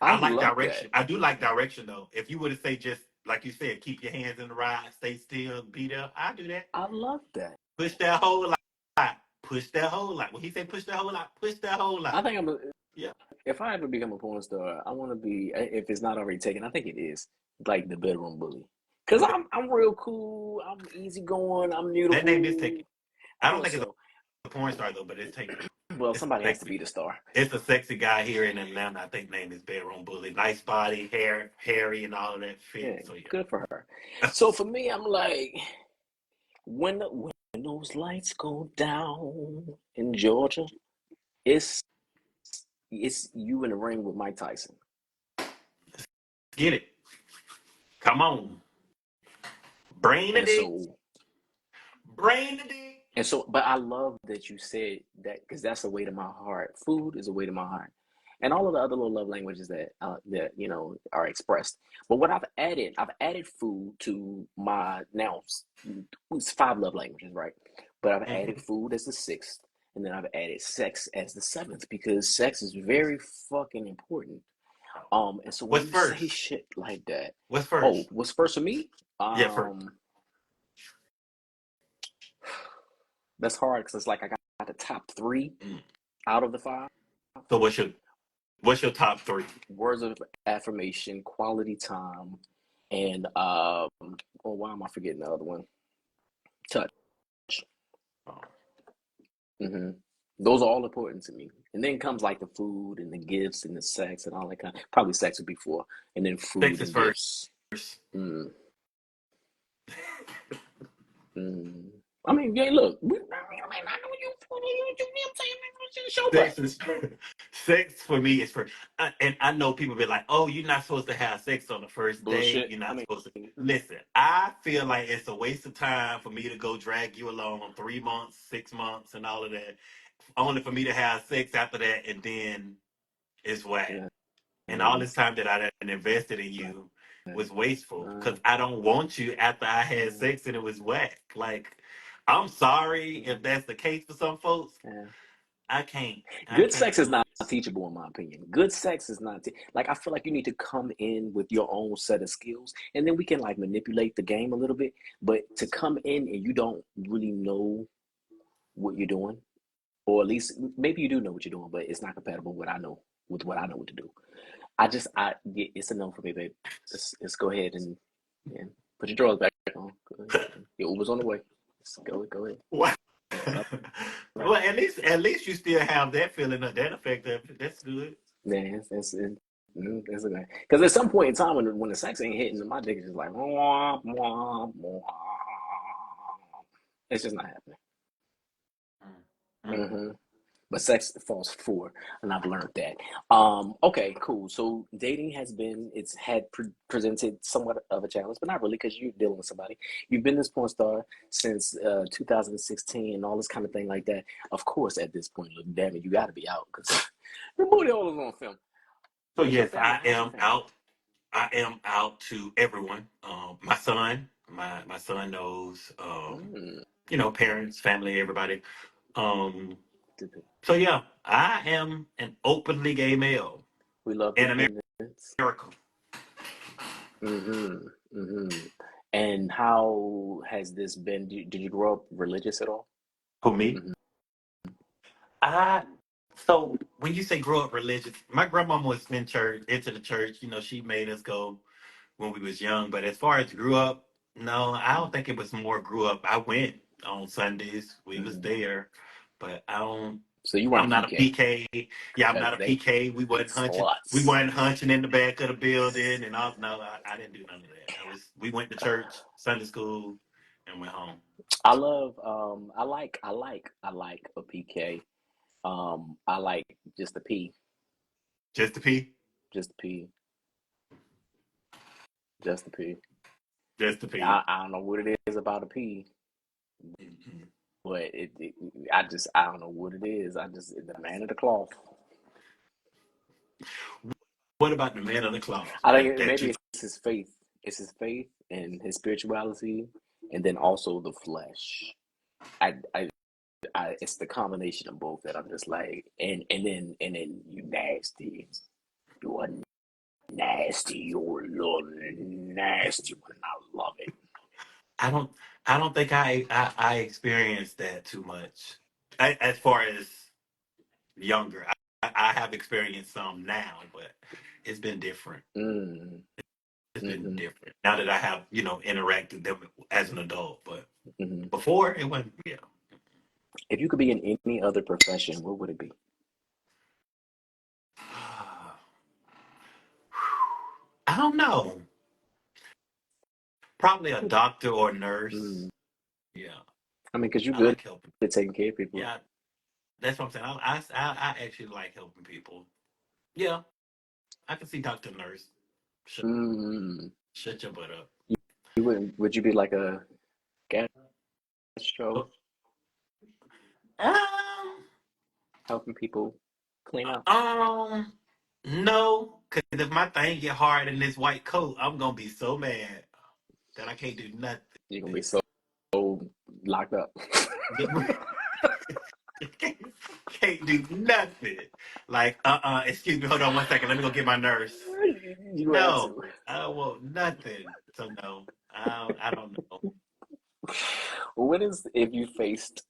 Speaker 3: I
Speaker 2: I like
Speaker 3: love that.
Speaker 2: direction. I do like direction though. If you were to say just like you said, keep your hands in the ride, stay still, be there, I do that.
Speaker 3: I love that.
Speaker 2: Push that whole lot. Push that whole lot. When he said push that whole lot, push that whole
Speaker 3: I
Speaker 2: lot.
Speaker 3: think I'm a,
Speaker 2: Yeah.
Speaker 3: if I ever become a porn star, I want to be, if it's not already taken, I think it is, like the bedroom bully. Cause I'm real cool. I'm easygoing. I'm
Speaker 2: That name is
Speaker 3: mutable.
Speaker 2: taken.
Speaker 3: I
Speaker 2: I don't
Speaker 3: guess
Speaker 2: think it's
Speaker 3: so.
Speaker 2: a porn star though, but it's taken.
Speaker 3: Well,
Speaker 2: It's
Speaker 3: somebody has to
Speaker 2: sexy.
Speaker 3: be the star.
Speaker 2: It's a sexy guy here in Atlanta. I think name is Bedroom Bully. Nice body, hair, hairy, and all of that
Speaker 3: Yeah,
Speaker 2: fit. So
Speaker 3: good for her.
Speaker 2: yeah.
Speaker 3: So for me, I'm like, when those lights go down in Georgia, it's it's you in the ring with Mike Tyson.
Speaker 2: Get it. Come on. Brain the
Speaker 3: And
Speaker 2: dick.
Speaker 3: so
Speaker 2: Brain the dick.
Speaker 3: but I love that you said that because that's a way to my heart. Food is a way to my heart, and all of the other little love languages that are expressed. But what I've added food to my now it's 5 love languages, right? But I've added
Speaker 2: Mm-hmm.
Speaker 3: food as the 6th, and then I've added sex as the 7th because sex is very fucking important. And so when
Speaker 2: What's
Speaker 3: you say
Speaker 2: first?
Speaker 3: shit like that,
Speaker 2: What's
Speaker 3: oh,
Speaker 2: first?
Speaker 3: what's first for me?
Speaker 2: Yeah, first.
Speaker 3: That's hard because it's like I got the top 3
Speaker 2: Mm.
Speaker 3: out of the 5.
Speaker 2: So what's your top 3?
Speaker 3: Words of affirmation, quality time, and oh, why am I forgetting the other one? Touch.
Speaker 2: Oh.
Speaker 3: hmm Those are all important to me. And then comes like the food and the gifts and the sex and all that kind. Probably sex would be 4, and then
Speaker 2: Sex
Speaker 3: food
Speaker 2: is
Speaker 3: and
Speaker 2: first.
Speaker 3: gifts. Mm. Mm. I mean, yeah, look, we may not know you, I'm saying, it's your
Speaker 2: Sex
Speaker 3: practice.
Speaker 2: is sex for me is first. And I know people be like, "Oh, you're not supposed to have sex on the first date.
Speaker 3: Bullshit.
Speaker 2: You're
Speaker 3: I
Speaker 2: not
Speaker 3: mean,
Speaker 2: supposed to." Listen, I feel like it's a waste of time for me to go drag you along on 3 months, 6 months, and all of that, only for me to have sex after that, and then it's whack.
Speaker 3: yeah,
Speaker 2: And all this time that I done invested in
Speaker 3: yeah,
Speaker 2: you was wasteful
Speaker 3: yeah,
Speaker 2: because I don't want you after I had
Speaker 3: yeah,
Speaker 2: sex and it was whack. Like, I'm sorry if that's the case for some folks.
Speaker 3: yeah.
Speaker 2: I can't. I
Speaker 3: Good
Speaker 2: can't
Speaker 3: sex is
Speaker 2: do
Speaker 3: not
Speaker 2: it.
Speaker 3: teachable, in my opinion. Good sex is not like I feel like you need to come in with your own set of skills, and then we can like manipulate the game a little bit. But to come in and you don't really know what you're doing, or at least maybe you do know what you're doing, but it's not compatible with what I know what to do. Yeah, it's a no for me, babe. Let's go ahead and yeah, put your drawers back on. Go ahead. Your Uber's on the way. Let's go ahead.
Speaker 2: What?
Speaker 3: All right.
Speaker 2: Well, at least you still have that feeling of that effect. That's good.
Speaker 3: Yeah, it's okay. Because at some point in time, when the sex ain't hitting, my dick is just like, wah, wah, wah. It's just not happening.
Speaker 2: Mm.
Speaker 3: hmm But sex falls for, and I've learned that. Okay, cool. So dating it's had presented somewhat of a challenge, but not really because you're dealing with somebody. You've been this porn star since 2016 and all this kind of thing like that. Of course, at this point, look, damn it, you got to be out because your booty hole is on film.
Speaker 2: So
Speaker 3: How's your
Speaker 2: yes,
Speaker 3: family?
Speaker 2: I
Speaker 3: How's your
Speaker 2: am
Speaker 3: family?
Speaker 2: out. I am out to everyone. My son, my son knows.
Speaker 3: Mm.
Speaker 2: Parents, family, everybody. Um,
Speaker 3: Stupid.
Speaker 2: so yeah, I am an openly gay male
Speaker 3: We love
Speaker 2: in
Speaker 3: to hear this.
Speaker 2: America.
Speaker 3: Mm-hmm. Mm-hmm. And how has this been? Did you grow up religious at all?
Speaker 2: For me,
Speaker 3: Mm-hmm.
Speaker 2: I so when you say grow up religious, my grandmama was in church, into the church. She made us go when we was young. But as far as grew up, no, I don't think it was more grew up. I went on Sundays. We was
Speaker 3: Mm-hmm.
Speaker 2: there, but I don't.
Speaker 3: So you weren't a
Speaker 2: I'm not a
Speaker 3: PK
Speaker 2: PK. Yeah, I'm not
Speaker 3: because
Speaker 2: a
Speaker 3: they
Speaker 2: PK. We wasn't hunching. We
Speaker 3: sluts.
Speaker 2: weren't hunching in the back of the building and all. No, I didn't do none of that. We went to church, Sunday school, and went home.
Speaker 3: I love. I like a PK. I like just a P,
Speaker 2: Just to pee.
Speaker 3: just a P, just a P.
Speaker 2: Just to pee.
Speaker 3: I don't know what it is about a P,
Speaker 2: Mhm.
Speaker 3: but I don't know what it is. I just the man of the cloth.
Speaker 2: What about the man of the cloth
Speaker 3: I
Speaker 2: that
Speaker 3: think
Speaker 2: that
Speaker 3: maybe
Speaker 2: you?
Speaker 3: it's his faith. It's his faith and his spirituality, and then also the flesh. I, I, it's the combination of both that I'm just like, and then you nasty, you are nasty, you're a little nasty one. I love it.
Speaker 2: I don't. I don't think I experienced that too much. As far as younger, I have experienced some now, but it's been different.
Speaker 3: Mm,
Speaker 2: It's been
Speaker 3: mm-hmm,
Speaker 2: different now that I have, interacted them as an adult. But
Speaker 3: mm-hmm.
Speaker 2: before it wasn't. Yeah.
Speaker 3: If you could be in any other profession, what would it be?
Speaker 2: I don't know. Probably a doctor or a nurse.
Speaker 3: Mm.
Speaker 2: Yeah,
Speaker 3: I mean, because you're
Speaker 2: I
Speaker 3: good
Speaker 2: like helping.
Speaker 3: at taking care of people.
Speaker 2: Yeah, that's what I'm saying. I actually like helping people. Yeah, I can see doctor, nurse. Shut,
Speaker 3: Mm.
Speaker 2: shut your butt up.
Speaker 3: You wouldn't? Would you be like a gastro
Speaker 2: Um,
Speaker 3: helping people clean out?
Speaker 2: um, no, because if my thing get hard in this white coat, I'm gonna be so mad that I can't do nothing.
Speaker 3: You're gonna be so locked up.
Speaker 2: Can't do nothing. Like, excuse me, hold on 1 second. Let me go get my nurse.
Speaker 3: You gonna have
Speaker 2: No,
Speaker 3: to.
Speaker 2: I don't want nothing. So no, I don't know.
Speaker 3: What is if you faced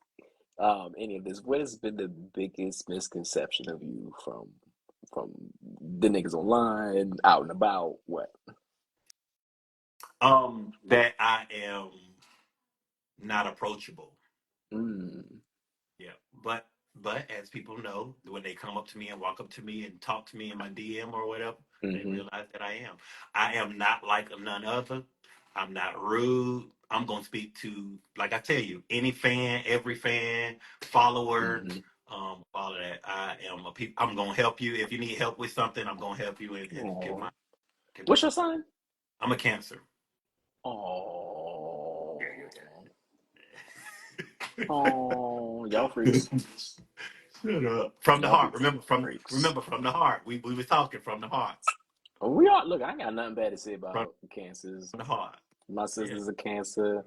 Speaker 3: any of this? What has been the biggest misconception of you from the niggas online, out and about? What?
Speaker 2: That I am not approachable.
Speaker 3: Mm,
Speaker 2: Yeah, but as people know, when they come up to me and walk up to me and talk to me in my DM or whatever, they
Speaker 3: mm-hmm,
Speaker 2: realize that I am. I am not like none other. I'm not rude. I'm gonna speak to, like I tell you, any fan, every fan, follower,
Speaker 3: mm-hmm.
Speaker 2: all of that. I am a people. I'm gonna help you if you need help with something. I'm gonna help you and give
Speaker 3: Oh,
Speaker 2: my
Speaker 3: what's your
Speaker 2: support.
Speaker 3: sign?
Speaker 2: I'm a Cancer.
Speaker 3: Oh,
Speaker 2: Yeah,
Speaker 3: oh, y'all
Speaker 2: yeah.
Speaker 3: freaks.
Speaker 2: Shut up. From the
Speaker 3: Y'all be
Speaker 2: heart. Remember from
Speaker 3: freaks.
Speaker 2: remember from the heart. We was talking from the heart.
Speaker 3: We are. Look, I ain't got nothing bad to say
Speaker 2: From
Speaker 3: about cancers.
Speaker 2: the heart.
Speaker 3: My
Speaker 2: Yeah.
Speaker 3: sister's a cancer,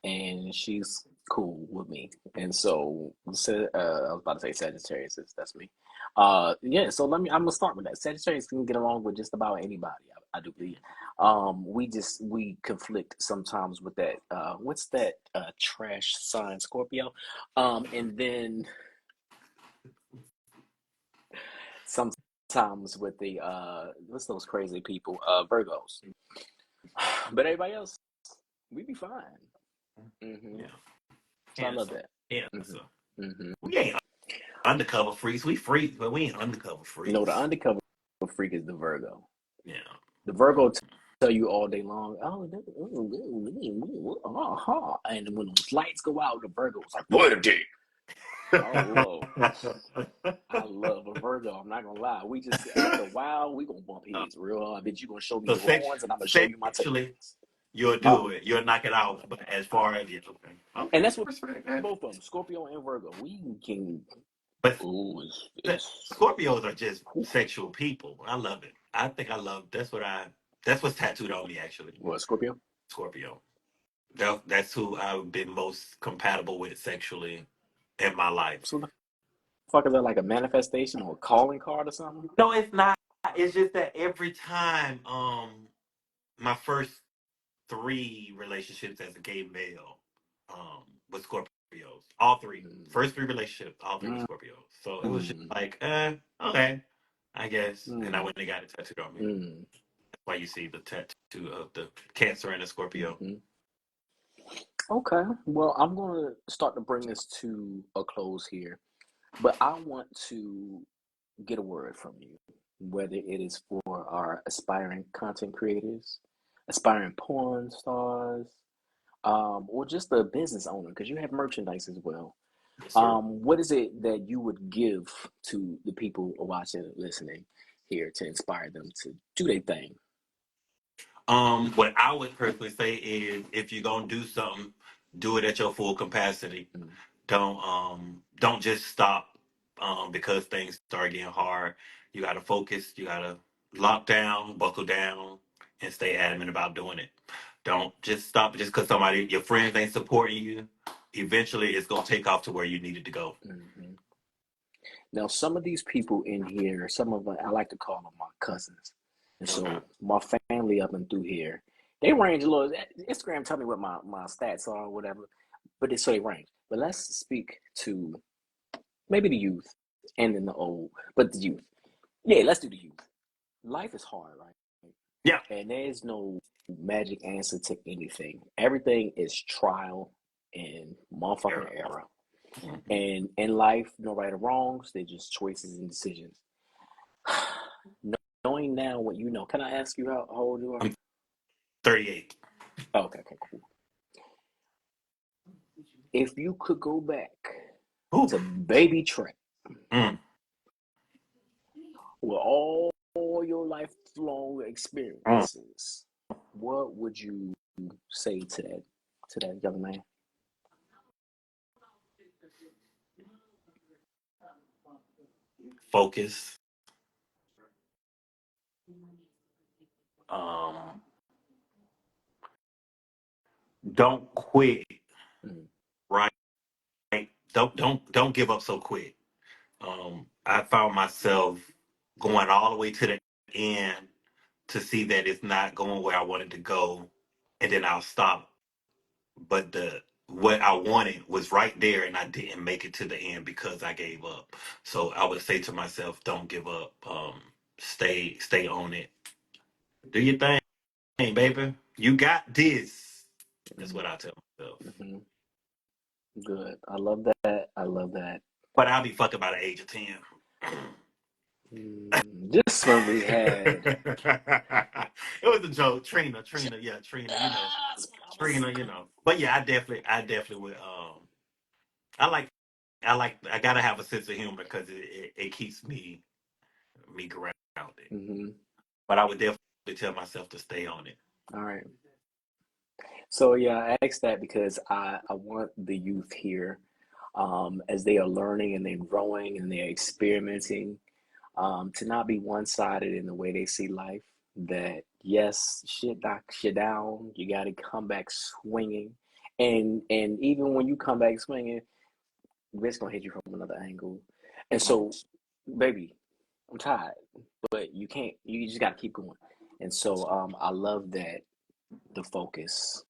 Speaker 3: and she's cool with me. And so, I was about to say Sagittarius. That's me. Yeah. So I'm gonna start with that. Sagittarius can get along with just about anybody. I do believe. We conflict sometimes with that. What's that? Trash sign, Scorpio. And then sometimes with the what's those crazy people? Virgos. But everybody else, we be fine.
Speaker 2: Yeah.
Speaker 3: So I love
Speaker 2: Cancer.
Speaker 3: that.
Speaker 2: Cancer.
Speaker 3: hmm hmm
Speaker 2: We ain't undercover freaks. We freaks, but we ain't undercover
Speaker 3: No, the
Speaker 2: freaks.
Speaker 3: undercover freak is the Virgo.
Speaker 2: Yeah.
Speaker 3: The Virgo tell you all day long, and when those lights go out, the Virgo's like, what a day. I love a Virgo. I'm not gonna lie. We just after a while, we gonna bump heads real hard. Bitch, you gonna show me
Speaker 2: So
Speaker 3: your horns, and I'm gonna show you my
Speaker 2: sexually,
Speaker 3: tails.
Speaker 2: you'll
Speaker 3: Huh?
Speaker 2: do it. You'll knock it out. But as far as okay,
Speaker 3: And
Speaker 2: okay,
Speaker 3: that's what
Speaker 2: respect that.
Speaker 3: both of them, Scorpio and Virgo. We can.
Speaker 2: But
Speaker 3: Ooh, it's
Speaker 2: Scorpios are just sexual people. I love it. I think I love. That's what's tattooed on me actually.
Speaker 3: what Scorpio.
Speaker 2: Scorpio. That's who I've been most compatible with sexually in my life.
Speaker 3: So the fuck is that like a manifestation or a calling card or something?
Speaker 2: No, it's not. It's just that every time, my first three relationships as a gay male, with Scorpios. All three. First three relationships, all three were
Speaker 3: Mm,
Speaker 2: Scorpios. So it was just
Speaker 3: mm,
Speaker 2: like, okay, I guess. And I
Speaker 3: mm,
Speaker 2: went and got it tattooed on me.
Speaker 3: mm,
Speaker 2: That's why you see the tattoo of the Cancer and the Scorpio.
Speaker 3: mm. Okay, well, I'm going to start to bring this to a close here, but I want to get a word from you, whether it is for our aspiring content creators, aspiring porn stars, or just a business owner, because you have merchandise as well.
Speaker 2: Yes, sir.
Speaker 3: What is it that you would give to the people watching and listening here to inspire them to do their thing?
Speaker 2: What I would personally say is if you're gonna do something, do it at your full capacity.
Speaker 3: Mm,
Speaker 2: Don't just stop because things start getting hard. You gotta focus, you gotta lock down, buckle down, and stay adamant about doing it. Don't just stop just because somebody your friends ain't supporting you. Eventually it's gonna take off to where you needed to go.
Speaker 3: mhm. Now, some of these people in here, some of them, I like to call them my cousins. And
Speaker 2: Okay.
Speaker 3: so my family up and through here, they range a little. Instagram tell me what my stats are or whatever, but so they range. But let's speak to maybe the youth. and then the old, but the youth. Yeah, let's do the youth. Life is hard, right?
Speaker 2: Yeah.
Speaker 3: And there's no magic answer to anything. Everything is trial and motherfucking error.
Speaker 2: Mm-hmm.
Speaker 3: And in life, no right or wrongs, they're just choices and decisions. Knowing now what you know, can I ask you how old you are?
Speaker 2: I'm 38.
Speaker 3: Oh, okay, cool. If you could go back to
Speaker 2: Oof.
Speaker 3: baby Trap
Speaker 2: Mm.
Speaker 3: with all your lifelong experiences, what would you say to that young man?
Speaker 2: Focus. Um, don't quit.
Speaker 3: Mm,
Speaker 2: Right. Don't give up so quick. I found myself going all the way to the end to see that it's not going where I wanted to go, and then I'll stop. But the what I wanted was right there, and I didn't make it to the end because I gave up. So I would say to myself, don't give up. Stay on it. Do your thing, baby. You got this. That's what I tell myself.
Speaker 3: mm-hmm. Good. I love that. I love that.
Speaker 2: But I'll be fucking by the age of 10.
Speaker 3: Just when we had
Speaker 2: It was a joke. Trina, Trina, But yeah, I definitely would. I like, I gotta have a sense of humor because it keeps me grounded.
Speaker 3: mm-hmm.
Speaker 2: But I would definitely tell myself to stay on it.
Speaker 3: All right. So yeah, I asked that because I want the youth here, as they are learning and they're growing and they're experimenting, to not be one-sided in the way they see life. That yes, shit knocks you down. You got to come back swinging, and even when you come back swinging, it's gonna hit you from another angle. And so, baby, I'm tired, but you can't. You just got to keep going. And so, I love that the focus.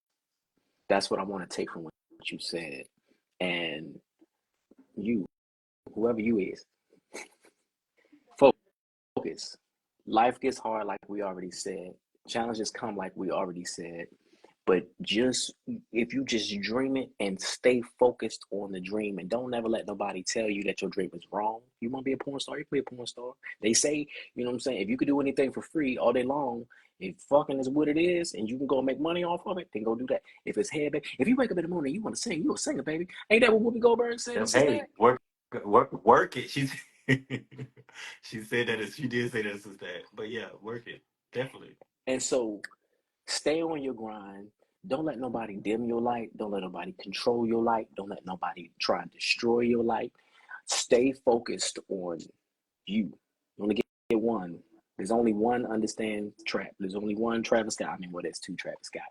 Speaker 3: That's what I want to take from what you said. And you, whoever you is, focus. Life gets hard, like we already said. Challenges come, like we already said. But just if you just dream it and stay focused on the dream and don't ever let nobody tell you that your dream is wrong. You want to be a porn star, you can be a porn star. They say, you know what I'm saying, if you could do anything for free all day long, if fucking is what it is and you can go make money off of it, then go do that. If it's head, if you wake up in the morning and you want to sing, you a singer, baby. Ain't that what Whoopi Goldberg said in
Speaker 2: Hey,
Speaker 3: Sister?
Speaker 2: work it. She said that. She did say that. That. But yeah, work it. Definitely.
Speaker 3: And so stay on your grind. Don't let nobody dim your light. Don't let nobody control your light. Don't let nobody try and destroy your light. Stay focused on you. You only get one. There's only one Understand Trap. There's only one Travis Scott. I mean, well, there's two Travis Scott.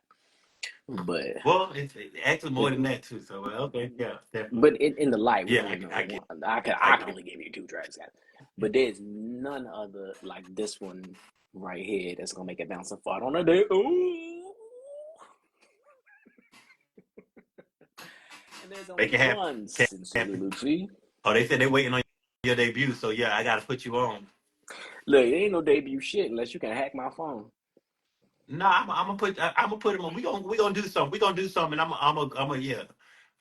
Speaker 3: But
Speaker 2: Well, it's actually more than that too. So okay, yeah, definitely.
Speaker 3: but in the light, we
Speaker 2: Yeah,
Speaker 3: only know
Speaker 2: I
Speaker 3: one.
Speaker 2: get,
Speaker 3: I can
Speaker 2: it.
Speaker 3: only give you two Travis Scott. But there's none other like this one right here that's gonna make it bounce and fart on a day. Ooh. And there's only
Speaker 2: Make it happen.
Speaker 3: one Sincerely Lucy.
Speaker 2: Oh, they said they're waiting on your debut. So yeah, I got to put you on.
Speaker 3: Look, it ain't no debut shit unless you can hack my phone.
Speaker 2: No, I'm gonna put him on. We gonna do something. We gonna do something. And yeah.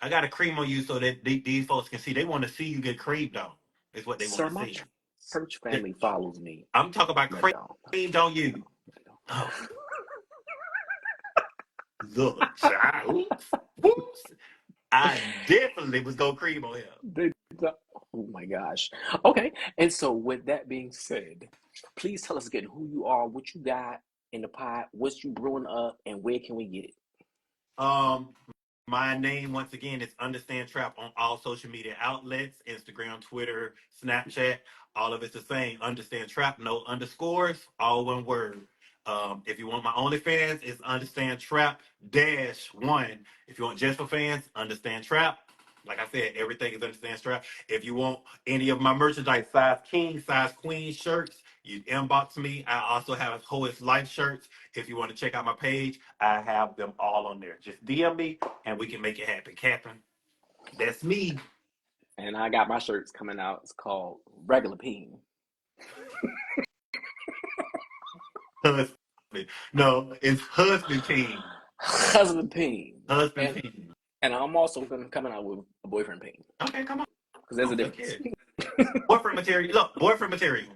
Speaker 2: I got a cream on you so that these folks can see. They want to see you get creamed on. Is what they want
Speaker 3: Sir,
Speaker 2: to
Speaker 3: my
Speaker 2: see.
Speaker 3: church family follows me.
Speaker 2: I'm talking about
Speaker 3: That don't.
Speaker 2: creamed on you.
Speaker 3: Oh.
Speaker 2: Look, child. Whoops. I definitely was gonna cream on him.
Speaker 3: They don't. Oh my gosh. Okay. And so, with that being said, please tell us again who you are, what you got in the pot, what you brewing up, and where can we get it?
Speaker 2: Um, my name once again is Understand Trap on all social media outlets: Instagram, Twitter, Snapchat. All of it's the same. Understand Trap, no underscores, all one word. If you want my OnlyFans, it's Understand Trap dash one. If you want just for fans, Understand Trap. Like I said, everything is Understand Trap. If you want any of my merchandise, size king, size queen shirts, you inbox me. I also have Hoist Life shirts. If you want to check out my page, I have them all on there. Just DM me and we can make it happen. Captain, that's me.
Speaker 3: And I got my shirts coming out. It's called Regular Peen.
Speaker 2: Husband. No, it's husband team.
Speaker 3: Husband Peen.
Speaker 2: Husband team.
Speaker 3: And I'm also going to coming out with a boyfriend Peen.
Speaker 2: Okay, come on.
Speaker 3: Because there's a
Speaker 2: Look
Speaker 3: difference.
Speaker 2: at boyfriend material. Look, boyfriend material.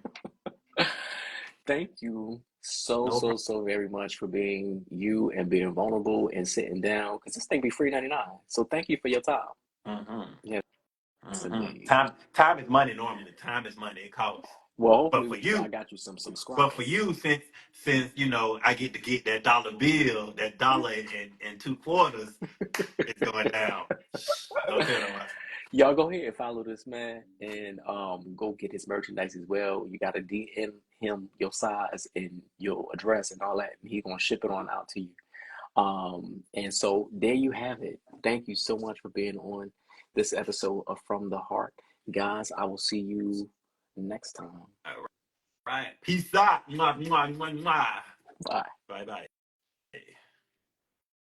Speaker 3: Thank you so,
Speaker 2: No
Speaker 3: so,
Speaker 2: problem.
Speaker 3: so very much for being you and being vulnerable and sitting down. Because this thing be $3.99. So thank you for your time.
Speaker 2: Mm-hmm.
Speaker 3: Yes,
Speaker 2: Mm-hmm.
Speaker 3: indeed.
Speaker 2: Time is money normally. Time is money. It costs.
Speaker 3: Well,
Speaker 2: But
Speaker 3: hopefully
Speaker 2: for
Speaker 3: I
Speaker 2: you,
Speaker 3: got you some
Speaker 2: but for
Speaker 3: subscribers.
Speaker 2: you, since you know I get to get that dollar bill, that dollar and 2 quarters, it's going down. Shh, don't tell nobody.
Speaker 3: Y'all go ahead and follow this man and go get his merchandise as well. You gotta DM him your size and your address and all that, and he's gonna ship it on out to you. And so there you have it. Thank you so much for being on this episode of From the Heart. Guys, I will see you next time.
Speaker 2: All right. Peace out. Mwah, mwah, mwah, mwah.
Speaker 3: Bye.
Speaker 2: Bye bye.